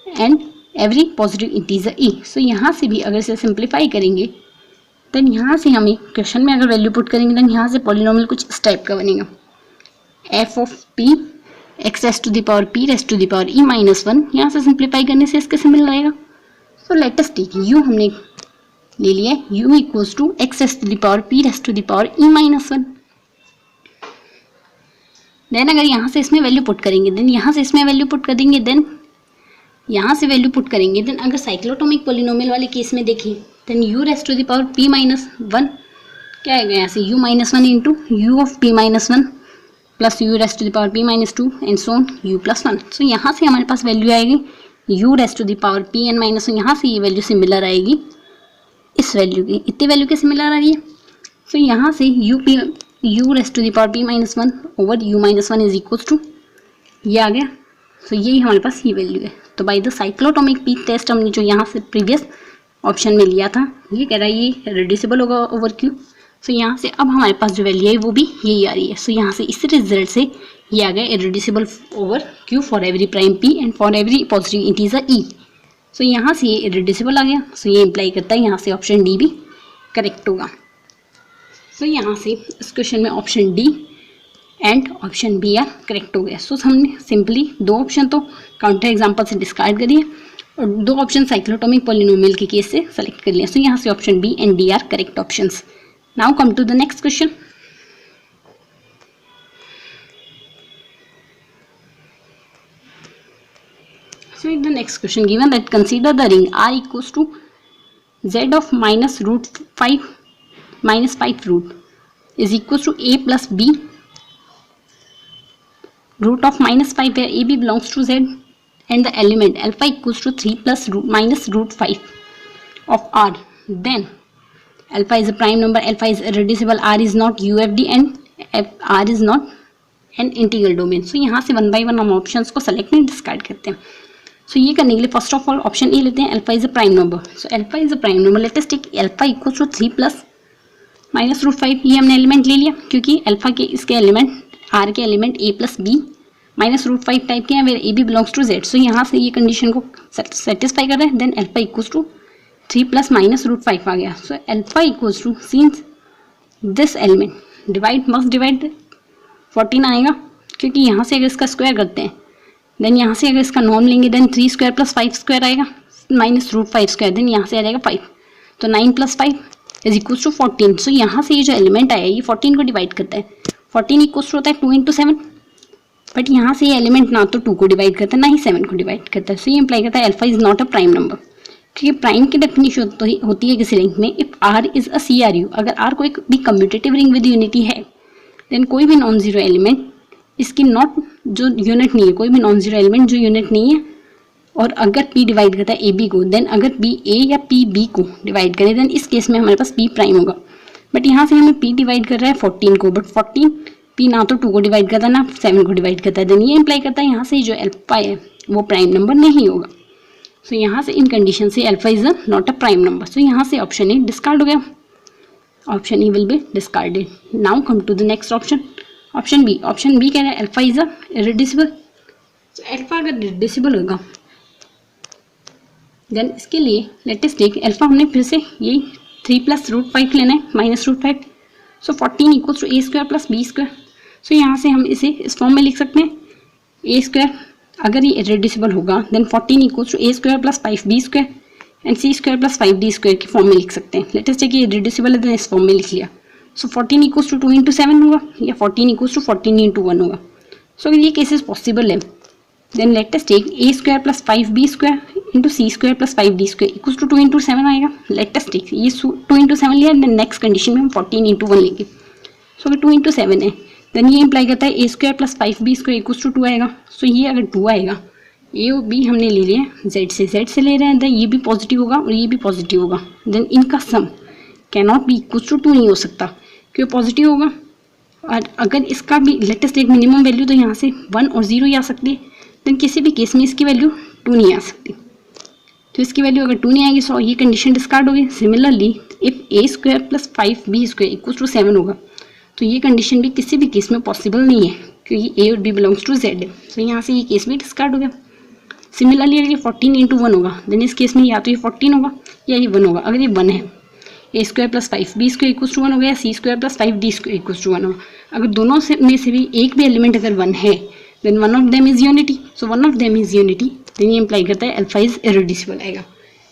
and every positive integer e। So यहाँ से भी अगर इसे simplify करेंगे then यहाँ से हमें question में अगर वैल्यू पुट करेंगे देन यहाँ से पॉलिनोमियल कुछ इस टाइप का बनेगा, F of P X S to the power P raise to the power e minus 1। यहाँ से सिंप्लीफाई करने से इसके सिमिलर रहेगा। So let us take u हमने ले लिया u equals to X S to the power P raise to the power e minus 1। Then अगर यहाँ से इसमें वैल्यू पुट करेंगे देन यहाँ से इसमें वैल्यू पुट कर देंगे, देन यहाँ से वैल्यू पुट करेंगे, देन अगर साइक्लोटॉमिक पॉलिनोमियल वाले केस में देखें then u raise to the power p minus 1 क्या आएगा यहाँ से u minus 1 into u of p minus 1 plus u raise to the power p minus 2 and so on u plus 1। So यहाँ से हमारे पास वैल्यू आएगी u raise to the power p N minus 1। यहाँ से ये वैल्यू सिमिलर आएगी इस वैल्यू की, इतनी वैल्यू के सिमिलर आ रही है। सो यहाँ से u raise to the power p minus 1 over u minus 1 is equal to ये आ गया। सो यही हमारे पास ये वैल्यू है। तो बाय द साइक्लोटॉमिक p टेस्ट हमने जो यहाँ से प्रीवियस ऑप्शन में लिया था ये कह रहा है ये रिड्यूसिबल होगा ओवर q। सो यहाँ से अब हमारे पास जो वैल्यू है वो भी यही आ रही है। सो यहाँ से इस रिजल्ट से ये आ गया irreducible over q for every prime p and for every positive integer e। So यहाँ से ये इररेड्यूसिबल आ गया। सो ये इम्प्लाई करता है यहाँ से ऑप्शन डी भी करेक्ट होगा। सो यहाँ से इस क्वेश्चन में option D and option B are correct हो गया। सो हमने सिंपली दो ऑप्शन तो काउंटर एग्जाम्पल से डिस्कार्ड करिए और दो ऑप्शन साइक्लोटॉमिक पॉलिनोमियल के केस से सेलेक्ट कर लिया। सो यहाँ से option B and D are correct options. Now come to the next question. So in the next question given that consider the ring R equals to z of minus root 5 minus 5 root is equals to a plus b root of minus 5 where ab belongs to z and the element alpha equals to 3 plus root minus root 5 of r, then alpha is a prime number, alpha is irreducible, r is not UFD and r is not an integral domain। so यहाँ से one by one हम options को select नहीं discard करते हैं। So ये करने के लिए first of all option A लेते हैं, alpha is a prime number. So alpha is a prime number, let us take alpha equals to 3 plus minus root 5। ये हमने एलिमेंट ले लिया क्योंकि अल्फा के इसके एलिमेंट आर के element A plus B minus root 5 type के हैं where A B belongs to Z. So यहाँ से ये कंडीशन को सेटिस्फाई कर रहे हैं। Then alpha equals to 3 plus minus root 5 आ गया। So alpha equals to since this element divide must divide 14 आएगा क्योंकि यहाँ से अगर इसका स्क्वायर करते हैं देन यहाँ से अगर इसका नॉर्म लेंगे देन 3 स्क्वायर प्लस 5 स्क्वायर आएगा माइनस रूट 5 स्क्वायर, देन यहाँ से आ जाएगा 5। तो 9 प्लस 5 इज इक्वल्स टू 14। सो यहाँ से ये जो एलिमेंट आया ये 14 को डिवाइड करता है। 14 इक्वल्स टू होता है 2 इंटू 7, बट यहाँ से ये एलिमेंट ना तो 2 को डिवाइड करता है ना ही 7 को डिवाइड करता है। सो ये इम्प्लाई करता है alpha is not a prime number. क्योंकि प्राइम की डेफिनेशन होती है किसी रिंग में if R is a CRU, अगर आर कोई भी कम्यूटेटिव रिंग विद यूनिटी है देन कोई भी नॉन जीरो एलिमेंट इसकी नॉट जो यूनिट नहीं है, कोई भी नॉन जीरो एलिमेंट जो यूनिट नहीं है और अगर p डिवाइड करता है ए बी को देन अगर b a या p b को डिवाइड करे देन इस केस में हमारे पास p प्राइम होगा। बट यहाँ से हमें p डिवाइड कर रहा है 14 को, बट 14 p ना तो 2 को डिवाइड करता है ना 7 को डिवाइड करता है। देन ये इम्प्लाई करता है यहाँ से जो अल्फा है वो प्राइम नंबर नहीं होगा। सो यहाँ से इन कंडीशन से alpha is not a prime number, सो यहाँ से ऑप्शन ए डिस्कार्ड हो गया, option A will be discarded. Now come to the next option, option B. Option B कह रहा है alpha is a irreducible. Alpha अगर इररेड्यूसिबल होगा देन इसके लिए लेट अस टेक अल्फा, हमने फिर से यही 3 + √5 लेना है माइनस √5. सो 14 = a² + b². सो यहाँ से हम इसे इस फॉर्म में लिख सकते हैं a², अगर ये इररेड्यूसिबल होगा then 14 = a² + 5b² and c² + 5d² के फॉर्म में लिख सकते हैं. लेट अस टेक ये इररेड्यूसिबल है देन इस फॉर्म में लिख लिया. सो 14 = 2 × 7 होगा या 14 = 14 × 1 होगा. सो अगर ये केसेस पॉसिबल है then let us take a² + 5b² × c² + 5d² = 2 × 7 आएगा. लेट अस टेक ये 2 × 7 लिया देन नेक्स्ट कंडीशन में हम 14 × 1 लेंगे. सो अगर 2 × 7 है देन ये इंप्लाई करता है a² + 5b² = 2 आएगा. सो ये अगर 2 आएगा, ए और बी हमने ले लिया जेड से ले रहे हैं, देन ये भी पॉजिटिव होगा और ये भी पॉजिटिव होगा, देन इनका sum can not be equal to 2 नहीं हो सकता क्योंकि पॉजिटिव होगा. और अगर इसका भी लेटेस्ट एक मिनिमम वैल्यू तो यहाँ से 1 और 0 ही आ सकती है, देन किसी भी केस में इसकी वैल्यू 2 नहीं आ सकती. तो इसकी वैल्यू अगर 2 नहीं आएगी सो ये कंडीशन डिस्कार्ड होगी. सिमिलरली इफ a² + 5b² = 7 होगा तो ये कंडीशन भी किसी भी केस में पॉसिबल नहीं है क्योंकि a और b बिलोंग्स टू z है. तो यहाँ से ये केस भी डिस्कार्ड हो गया. सिमिलरली अगर ये 14 × 1 होगा देन इस केस में या तो ये 14 होगा या ये 1 होगा. अगर ये 1 है a² + 5b² = 1 होगा या c² + 5d² = 1 होगा. अगर दोनों से में से भी एक भी एलिमेंट अगर 1 है then one of them is unity. So one of them is unity then ये इंप्लाई करता है अल्फा इज इररेड्यूसिबल आएगा,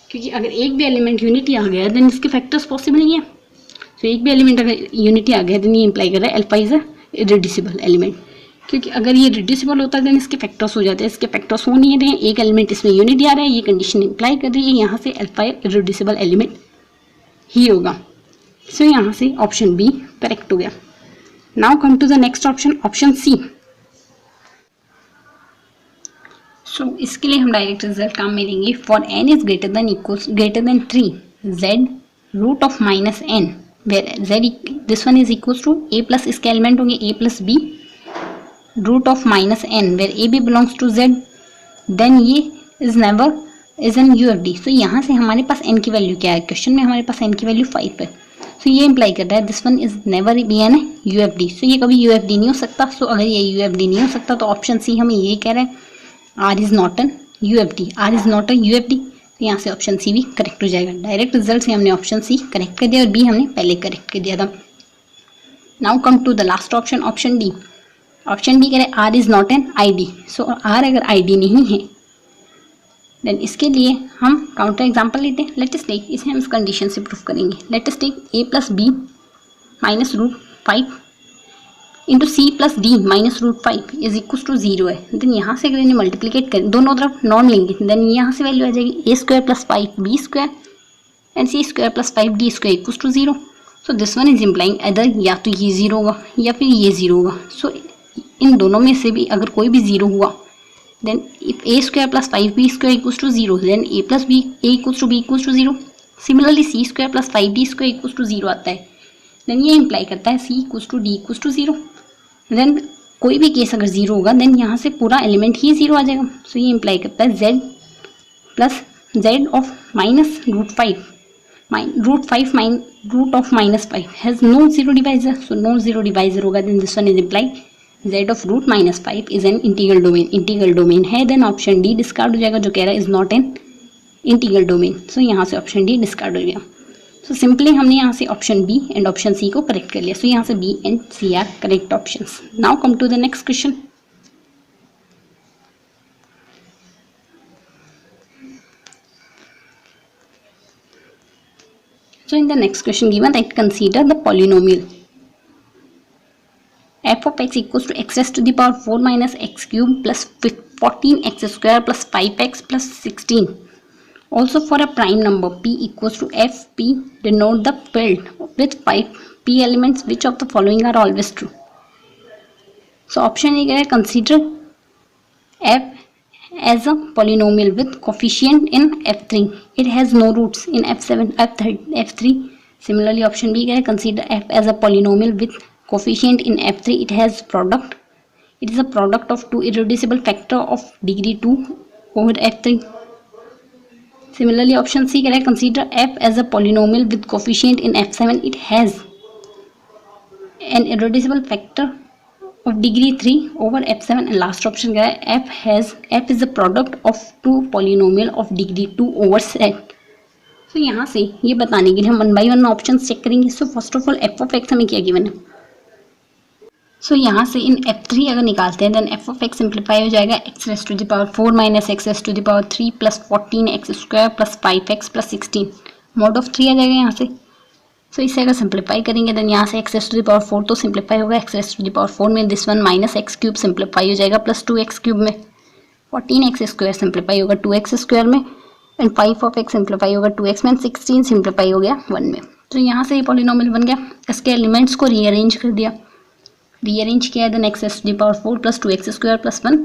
क्योंकि अगर एक भी एलिमेंट यूनिटी आ गया देन इसके फैक्टर्स पॉसिबल नहीं है. सो एक भी एलिमेंट अगर यूनिटी आ गया देन ये इंप्लाई कर रहा है अल्फा इज अ इररेड्यूसिबल एलिमेंट, क्योंकि अगर ये रिड्यूसिबल होता है देन इसके फैक्टर्स हो जाते हैं. इसके फैक्टर्स हो नहीं रहे हैं, एक एलिमेंट इसमें यूनिटी आ रहा है, ये कंडीशन इंप्लाई कर रही है यहाँ से अल्फा इररेड्यूसिबल एलिमेंट ही होगा. सो यहाँ से ऑप्शन बी करेक्ट हो गया. Now come to the next option, option C. So इसके लिए हम डायरेक्ट रिजल्ट काम में लेंगे. For n is greater than 3 z √(-n) where z this one is equal to a plus इसके एलिमेंट होंगे a + b √(-n) वेयर a b belongs to z, then ये is never is an UFD. So यहाँ से हमारे पास n की value क्या है, क्वेश्चन में हमारे पास n की वैल्यू 5 है. सो ये इंप्लाई कर रहा है this one is never be an UFD. So ये कभी UFD नहीं हो सकता. सो अगर ये UFD नहीं हो सकता तो ऑप्शन सी हमें ये कह रहा है R is not N UFD. R is not a UFD. तो यहाँ से ऑप्शन सी भी करेक्ट हो जाएगा. डायरेक्ट रिजल्ट से हमने ऑप्शन सी करेक्ट कर दिया और बी हमने पहले करेक्ट कर दिया था. Now come to the last option, option D. Option D कह रहे हैं R is not an ID. So R अगर ID नहीं है देन इसके लिए हम काउंटर एग्जांपल लेते हैं. लेट अस टेक, इसे हम इस कंडीशन से प्रूफ करेंगे. Let us take a + b - √5 × c + d -√5 is equal to 0 है. देन यहाँ से अगर इन्हें मल्टीप्लीकेट करें, दोनों तरफ नॉर्म लेंगे, देन यहाँ से वैल्यू आ जाएगी a² + 5b² and c² + 5d² equal to 0. So this one is implying other या तो ये 0 होगा या फिर ये 0 होगा. सो इन दोनों में से भी अगर कोई भी 0 हुआ then if a² + 5b² equal to 0 then a + b = b = 0. Similarly c² + 5d² equal to 0 आता है. देन ये इंप्लाई करता है c = d = 0. देन कोई भी केस अगर 0 होगा देन यहाँ से पूरा एलिमेंट ही 0 आ जाएगा. सो ये इंप्लाई करता है z + z of -√5 √(-5) has no 0 divisor. So no 0 divisor होगा then this one is imply z of √(-5) is an integral domain. Integral domain है देन ऑप्शन डी डिस्कार्ड हो जाएगा जो कह रहा है is not an integral domain. So यहाँ से ऑप्शन डी डिस्कार्ड हो गया. सो सिंपली हमने यहाँ से option B and option C को करेक्ट कर लिया. सो यहाँ से B and C are correct options. Now come to the next question. So in the next question given that consider the polynomial f of x equals to x to the power 4 minus x cube plus 14x square plus 5x plus 16. Also for a prime number p equals to f p denote the field with 5 p elements. Which of the following are always true? So option A है consider f as a polynomial with coefficient in f3. It has no roots in f7, f3. Similarly option B है consider f as a polynomial with coefficient in f3. It has product. It is a product of two irreducible factor of degree 2 over f3. Similarly option C कह रहा है consider F as a polynomial with coefficient in f7 it has an irreducible factor of degree 3 over f7 and last option कह रहा है f is the product of two polynomial of degree 2 over set. तो यहाँ से ये बताने के लिए हम one by one option check करेंगे. So first of all F of X हमें क्या गिवन है. सो यहाँ से इन f3 अगर निकालते हैं then F of X simplify हो जाएगा x raise to the power 4 minus X raise to the power 3 plus 14x square plus 5x plus 16 mod of 3 आ जाएगा यहाँ से. सो इसे अगर सिंप्लीफाई करेंगे देन यहाँ से x raise to the power 4 तो सिंप्लीफाई होगा. X raise to the power 4 में this one minus X cube simplify हो जाएगा प्लस 2x क्यूब में 14x स्क्वायर सिंप्लीफाई होगा 2x स्क्वायर में एंड 5 ऑफ एक्स सिंप्लीफाई होगा 2x में 16 सिंप्लीफाई हो गया 1 में. तो यहाँ से ये पॉलिनोमियल बन गया. इसके एलिमेंट्स को रीअरेंज कर दिया. रीअरेंज किया then X raise to the power 4 plus 2x square plus 1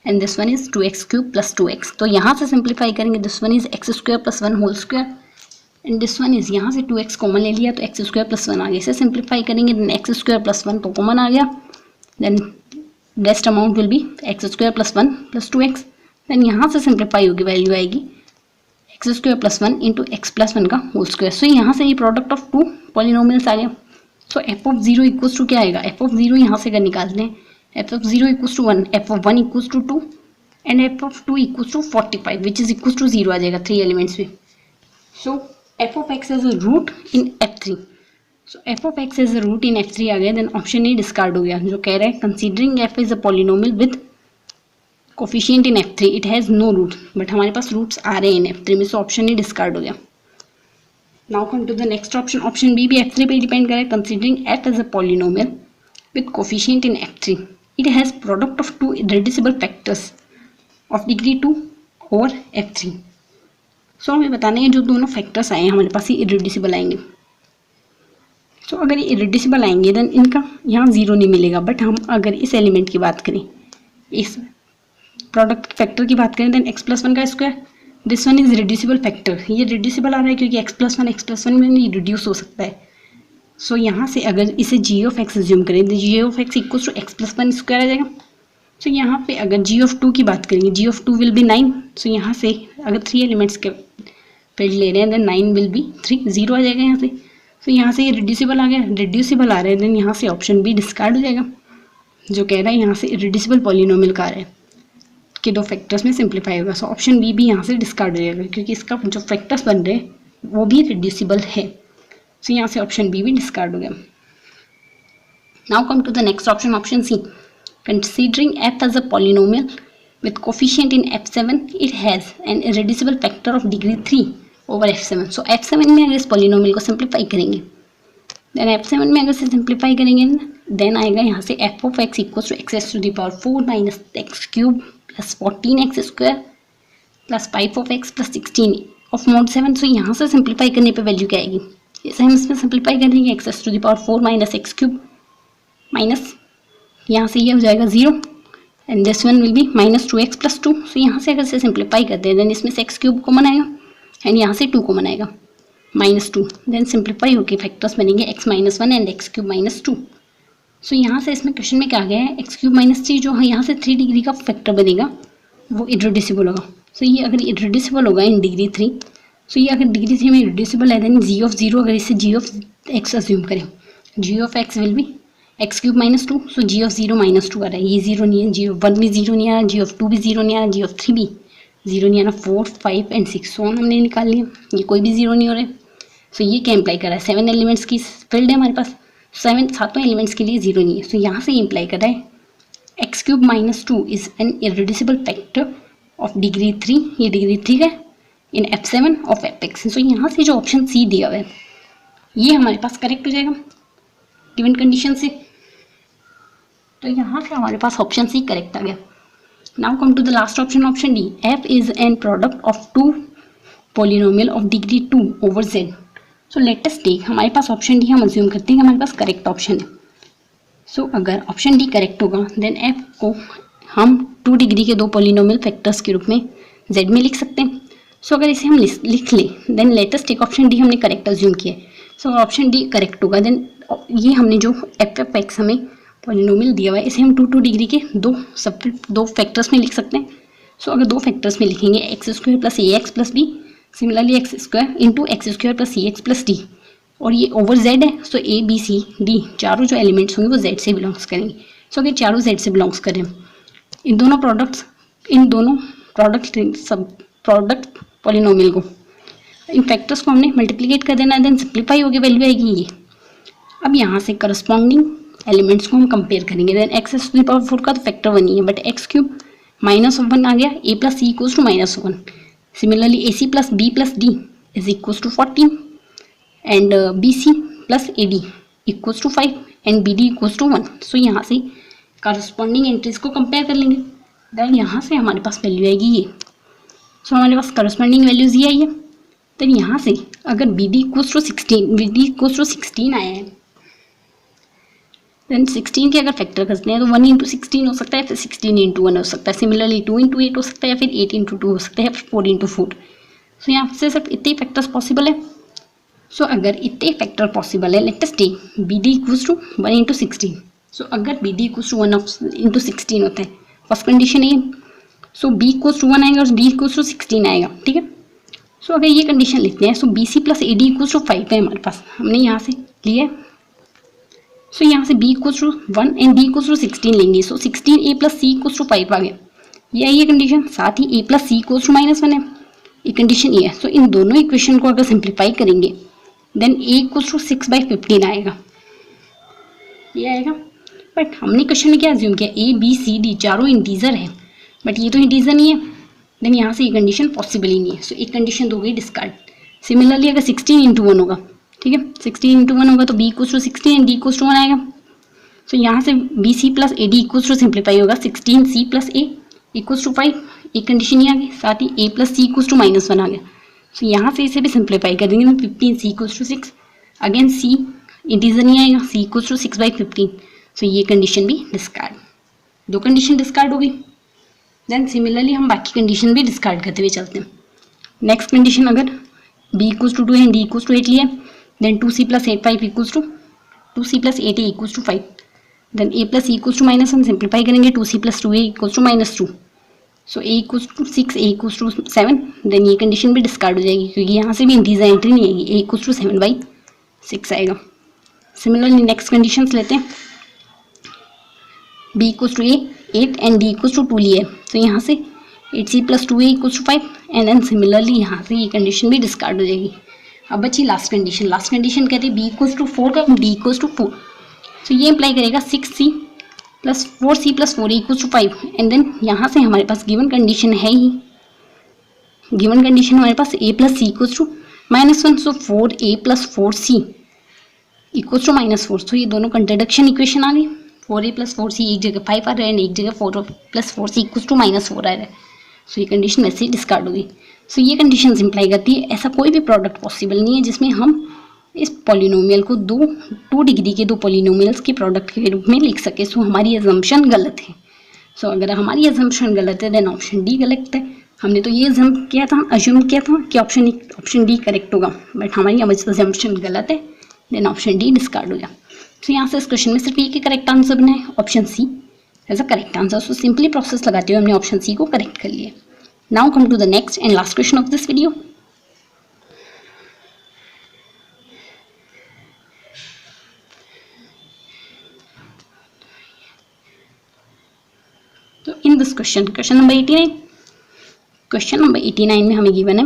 and this one is 2x cube plus 2x. तो यहाँ से सिंप्लीफाई करेंगे this one is X square plus 1 whole square and this one is यहाँ से 2x common ले लिया तो x square plus 1 आ गया. इसे सिंप्लीफाई करेंगे देन एक्स स्क्वायर प्लस 1 तो कॉमन आ गया. Then rest amount will be X square plus 1 plus 2x. Then यहाँ से सिंप्लीफाई होगी वैल्यू आएगी X square plus 1 into X plus 1 का होल स्क्वायर. सो यहाँ से ये प्रोडक्ट ऑफ टू पॉलिनोमियल्स आ गया. So F of 0 equals to क्या आएगा. एफ ऑफ 0 यहाँ से अगर निकालते हैं F of 0 equals to 1 F of 1 equals to 2 and F of 2 equals to 45 which is equals to 0 आ जाएगा 3 एलिमेंट्स में. सो f of x as a root in f3. So f of x as a root in f3 आ गया. Then option A discard हो गया जो कह रहा है considering f is a polynomial with coefficient in f3 it has no root. But हमारे पास roots आ रहे हैं इन f3 में. सो ऑप्शन ए डिस्कार्ड हो गया. Now come to the next option. Option B भी f3 पे डिपेंड कर रहा है. Considering f as a polynomial with coefficient in f3 it has product of two irreducible factors of degree 2 over f3. सो हमें बताने हैं जो दोनों फैक्टर्स आए हैं हमारे पास ये इरेड्यूसिबल आएंगे. सो अगर ये इरेड्यूसिबल आएंगे देन इनका यहाँ जीरो नहीं मिलेगा. बट हम अगर इस एलिमेंट की बात करें इस प्रोडक्ट फैक्टर की बात करें देन एक्स प्लस 1 का square this one is reducible factor. ये रिड्यूसिबल आ रहा है क्योंकि एक्स प्लस वन में नहीं रिड्यूस हो सकता है. सो यहाँ से अगर इसे जी ऑफ एक्स एज्यूम करें तो g of x equals to x plus 1 square आ जाएगा. सो यहाँ पे अगर जी ऑफ 2 की बात करेंगे जी ऑफ 2 विल बी 9. सो यहाँ से अगर 3 एलिमेंट्स के फील्ड ले रहे हैं देन 9 विल बी 3 0 आ जाएगा यहाँ से. सो यहाँ से ये रिड्यूसिबल आ गया. रिड्यूसिबल आ रहा है देन यहाँ से ऑप्शन बी डिस्कार्ड हो जाएगा जो कह रहा है यहाँ से रिड्यूसिबल पॉलिनोमियल का आ रहा है कि दो फैक्टर्स में सिंप्लीफाई होगा. सो ऑप्शन बी भी यहाँ से डिस्कार्ड हो जाएगा क्योंकि इसका जो फैक्टर्स बन रहे हैं वो भी रिड्यूसिबल है. सो यहाँ से ऑप्शन बी भी डिस्कार्ड हो गया. Now come to the next option. Option C considering f as a polynomial with coefficient in f7 it has an irreducible factor of degree 3 over f7. so f7 में अगर इस polynomial को simplify करेंगे then f7 में अगर इसे simplify करेंगे then आएगा यहाँ से f of x equals to x to the power 4 minus x cube plus 14x square plus 5 of x plus 16 of mod 7. so यहाँ से simplify करने पे वैल्यू क्या आएगी. इसे हम इसमें simplify करेंगे x to the power 4 minus x cube minus यहाँ से ये हो जाएगा 0 and this one will be minus 2x plus 2. So यहाँ से अगर इसे सिंप्लीफाई करते हैं देन इसमें से x क्यूब कॉमन आएगा एंड यहाँ से 2 कॉमन आएगा माइनस 2. देन सिंप्लीफाई होकर फैक्टर्स बनेंगे x minus 1 and x cube minus 2. So यहाँ से इसमें क्वेश्चन में क्या आ गया है x क्यूब माइनस 3 जो है यहाँ से 3 डिग्री का फैक्टर बनेगा वो इरेड्यूसिबल होगा. सो ये अगर इरेड्यूसिबल होगा इन डिग्री 3 सो ये अगर डिग्री 3 में इरेड्यूसिबल है देन जी ऑफ 0 अगर इसे जी ऑफ x अज्यूम करें g of x will be x cube minus 2. So g of 0 minus 2 आ रहा है. ये 0 नहीं है. जी ऑफ 1 भी 0 नहीं आ रहा. जी ऑफ 2 भी 0 नहीं आ रहा. जी ऑफ 3 भी 0 नहीं आ रहा. 4 5 एंड 6 सो हमने निकाल लिया. ये कोई भी 0 नहीं हो रहा है. सो ये क्या इम्प्लाई कर रहा है 7 एलिमेंट्स की फील्ड है हमारे पास. 7 एलिमेंट्स के लिए 0 नहीं है. सो यहाँ से इम्प्लाई कर रहा है x cube minus 2 is an irreducible factor of degree 3. ये डिग्री 3 का इन f7 ऑफ f(x). सो यहाँ से जो ऑप्शन सी दिया हुआ है ये हमारे पास करेक्ट हो जाएगा गिवन कंडीशन से. तो यहाँ से हमारे पास ऑप्शन सी करेक्ट आ गया. Now come to the last option. Option D f is an product of two polynomial of degree 2 over z. So let us take हमारे पास ऑप्शन डी हम अज्यूम करते हैं कि हमारे पास करेक्ट ऑप्शन है. सो अगर ऑप्शन डी करेक्ट होगा देन f को हम 2 डिग्री के दो पॉलिनोमियल फैक्टर्स के रूप में z में लिख सकते हैं. सो अगर इसे हम लिख लें then let us take option D हमने करेक्ट अज्यूम किया. सो ऑप्शन डी करेक्ट होगा देन ये हमने जो एफ ऑफ एक्स हमें पॉलिनोमियल दिया हुआ है इसे हम 2 डिग्री के दो फैक्टर्स में लिख सकते हैं. सो अगर दो फैक्टर्स में लिखेंगे x square plus a x plus b similarly x square into x square plus c x plus d, और ये ओवर जेड है, सो ए बी सी डी चारों जो एलिमेंट्स होंगे वो जेड से बिलोंग्स करेंगे। सो अगर चारों जेड से बिलोंग्स करें, इन दोनों प्रोडक्ट पॉलिनोमियल को, इन फैक्टर्स को हमने मल्टीप्लिकेट कर देना है, देन सिंप्लीफाई होकर वैल्यू आएगी ये। अब यहाँ से करस्पॉन्डिंग एलिमेंट्स को हम कंपेयर करेंगे, then x to the power 4 का तो फैक्टर 1 ही है, but x cube minus of 1 आ गया, a plus C equals to minus 1। Similarly a c plus b plus d is equals to 14 and b C plus A D equals to 5 and b D equals to 1। So यहाँ से corresponding entries को compare कर लेंगे, then यहाँ से हमारे पास value आएगी ये। सो हमारे पास करस्पॉन्डिंग वैल्यूज ये आई है। देन यहाँ से अगर बी डी इक्वल्स टू 16 आया है, देन 16 के अगर फैक्टर करते हैं तो 1 इंटू 16 हो सकता है, फिर 16 इंटू 1 हो सकता है, सिमिलरली 2 इंटू 8 हो सकता है, या फिर 8 इंटू 2 हो सकता है, या फिर 4 इंटू 4। सो यहाँ से सिर्फ इतने ही फैक्टर्स पॉसिबल है। सो अगर इतने फैक्टर पॉसिबल है, let us take B D equals to 1 into 16। So अगर B D equals to 1 into 16 होता है, फर्स्ट कंडीशन है, सो बी इक्वल्स टू 1 आएगा और डी इक्वल्स टू 16 आएगा, ठीक है। सो अगर ये कंडीशन लिखते हैं, so b C plus A D equals to 5 है हमारे पास, हमने यहाँ से लिया। सो यहाँ से b equals to 1 and d equals to 16 लेंगे, so 16 a plus C equals to 5 आ गया, ये आई है कंडीशन। साथ ही a plus C equals to -1 है, ये कंडीशन ये है। सो इन दोनों इक्वेशन को अगर सिंप्लीफाई करेंगे, देन a इक्वल्स टू 6/15 आएगा, ये आएगा। बट हमने क्वेश्चन में क्या अज्यूम किया, a b c d चारों इंटीजर है, बट ये तो इंटीजर नहीं है, देन यहाँ से ये कंडीशन पॉसिबल ही नहीं है। सो एक कंडीशन तो हो गई डिस्कार्ड। सिमिलरली अगर 16 इंटू 1 होगा, ठीक है, 16 इंटू 1 होगा तो b equals to 16 and d equals to 1 आएगा। सो यहाँ से B C plus A D equals to simplify होगा, 16c plus A equals to 5, एक कंडीशन ये आ गई। साथ ही a plus C equals to -1 आ गया। सो यहाँ से इसे भी सिंप्लीफाई कर देंगे, 15c equals to 6, again c integer नहीं आएगा, c इक्वल्स टू 6/15। सो ये कंडीशन भी डिस्कार्ड, दो कंडीशन डिस्कार्ड हो गई। देन सिमिलरली हम बाकी कंडीशन भी डिस्कार्ड करते हुए चलते हैं। नेक्स्ट कंडीशन, अगर b equals to 2 and d equals to 8 लिया, then 2c plus 8 5 equals to 2c plus 8a equals to 5, then a plus c equals to -1, simplify करेंगे 2c plus 2a equals to -2, so a equals to 6, a equals to 7, then ये condition भी discard हो जाएगी क्योंकि यहाँ से भी integer entry नहीं आएगी, a equals to 7/6 आएगा। सिमिलरली नेक्स्ट कंडीशंस लेते हैं, b equals to a 8 and d equals to 2 लिए, तो यहाँ से 8c plus 2a equals to 5 and then similarly यहाँ से ये कंडीशन भी डिस्कार्ड हो जाएगी। अब बची लास्ट कंडीशन। लास्ट कंडीशन कहते हैं b इक्वल्स टू 4 का d इक्वल्स टू 4, सो ये अप्लाई करेगा 6c plus 4c plus 4a equals to 5 and then यहाँ से हमारे पास गिवन कंडीशन है ही, गिवन कंडीशन हमारे पास a plus c equals to -1, so 4a plus 4c equals to -4। So ये दोनों कंट्राडिक्शन इक्वेशन आ गई, 4a प्लस 4c एक जगह 5 आ रहा है एंड एक जगह 4 प्लस 4c इक्वल्स टू -4 आ रहा है। सो ये कंडीशन वैसे ही डिस्कार्ड होगी। सो ये कंडीशन इम्प्लाई करती है ऐसा कोई भी प्रोडक्ट पॉसिबल नहीं है जिसमें हम इस पॉलिनोमियल को 2 डिग्री के 2 पॉलिनोमियल्स के प्रोडक्ट के रूप में लिख सके। सो हमारी अजम्पशन गलत है। सो अगर हमारी अजम्पशन गलत है देन ऑप्शन डी गलत है। हमने तो ये अज्यूम किया था कि ऑप्शन डी करेक्ट होगा, बट हमारी अजम्पशन गलत है, देन ऑप्शन डी डिस्कार्ड हो गया। सो यहाँ से इस क्वेश्चन में सिर्फ एक ही करेक्ट आंसर बना है, option C as a correct answer. So simply process लगाते हुए हमने ऑप्शन सी को करेक्ट कर लिया। Now come to the next and last question of this video. So in this question number 89. Question number 89 में हमें given है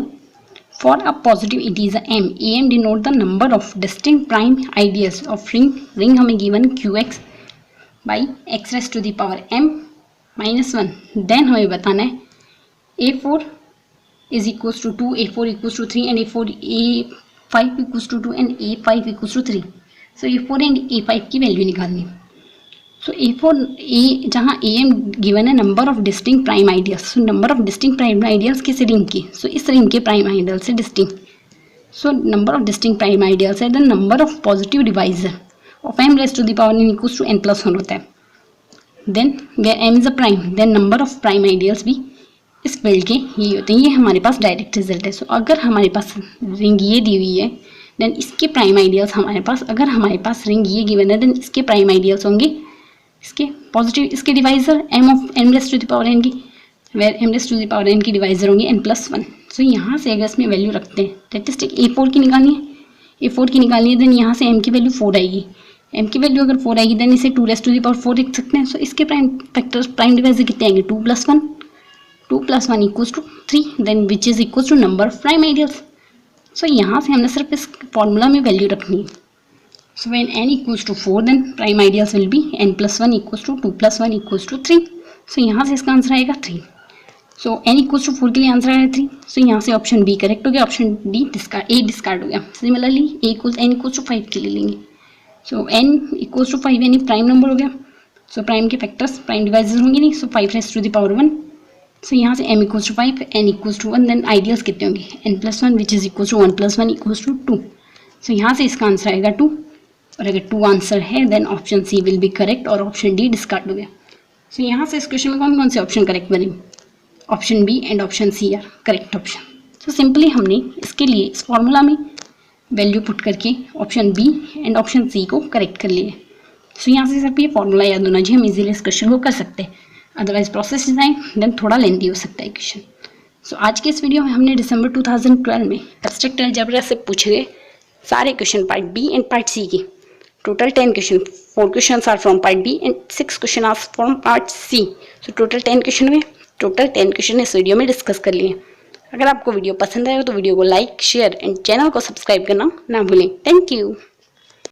for a positive integer m, am denote the number of distinct prime ideas of ring हमें given qx by x raised to the power m -1. Then हमें बताना है a4 is equals to 2, a4 equals to 3 and a5 equals to 2 and a5 equals to 3. So a4 and a5 की value निकालनी। So a जहाँ am given है number of distinct prime ideals, so number of distinct prime ideals किस ring की, so इस ring के prime ideal से distinct. So number of distinct prime ideals है, then number of positive divisor of m raise to the power n equals to n+1 होता है। Then where m is a prime, then number of prime ideals भी इस field के यही होते हैं। ये हमारे पास डायरेक्ट रिजल्ट है। सो अगर हमारे पास रिंग ये दी हुई है देन इसके प्राइम आइडियल्स हमारे पास, अगर हमारे पास रिंग ये गिवन है देन इसके प्राइम आइडियल्स होंगे इसके पॉजिटिव, इसके divisor m of n raise to the power n की where m raise to the power n की डिवाइजर होंगी n+1। सो यहाँ से अगर इसमें वैल्यू रखते हैं, दैट इज टेक a4 की निकालनी है, a4 की निकालनी है, देन यहाँ से m की वैल्यू 4 आएगी। m की वैल्यू अगर 4 आएगी देन इसे 2 रेज टू द पावर 4 लिख सकते हैं। सो इसके प्राइम फैक्टर्स, प्राइम डिवाइजर कितने आएंगे, 2+1, 2+1 equals to 3, then which is equals to number of prime ideals. So यहाँ से हमने सिर्फ इस फॉर्मूला में वैल्यू रखनी है। So when n equals to 4 then prime ideals will be n+1 equals to 2+1 equals to 3। So यहाँ से इसका आंसर आएगा 3। सो n इक्वल्स टू 4 के लिए आंसर आया 3। सो यहाँ से ऑप्शन बी करेक्ट हो गया, ऑप्शन डी डिस्कार्ड, ए डिस्कार्ड हो गया। सिमिलरली n इक्वल्स टू 5 के लिए लेंगे। सो n इक्वल्स टू 5 यानी प्राइम नंबर हो गया। सो प्राइम के फैक्टर्स, प्राइम डिवाइजर होंगे नहीं, so 5 raise to the power 1। So यहाँ से m equals to 5, n equals to 1, then ideals कितने होंगे, n+1 which is equals to 1+1 equals to 2। So यहाँ से इसका आंसर आएगा 2, और अगर 2 आंसर है then option C will be correct और ऑप्शन डी डिस्कार्ड हो गया। सो यहाँ से इस क्वेश्चन में कौन कौन से ऑप्शन करेक्ट बने, option B and option C are correct option. So simply हमने इसके लिए इस फॉर्मूला में वैल्यू पुट करके option B and option C को करेक्ट कर लिए। सो यहाँ से सिर्फ ये फॉर्मूला याद होना चाहिए, हम इजीली इस क्वेश्चन को कर सकते हैं। अदरवाइज प्रोसेस डिजाइन देन थोड़ा लेंथी हो सकता है क्वेश्चन। सो आज के इस वीडियो में हमने दिसंबर 2012 में एब्स्ट्रैक्ट अलजेब्रा से पूछे गए सारे question part B and part C की, total 10 question, 4 question are from part B and 6 question are from part C. So total 10 question हुए, टोटल 10 क्वेश्चन इस वीडियो में डिस्कस कर लिए। अगर आपको वीडियो पसंद आए तो वीडियो को लाइक, शेयर एंड चैनल को सब्सक्राइब करना ना भूलें। Thank you.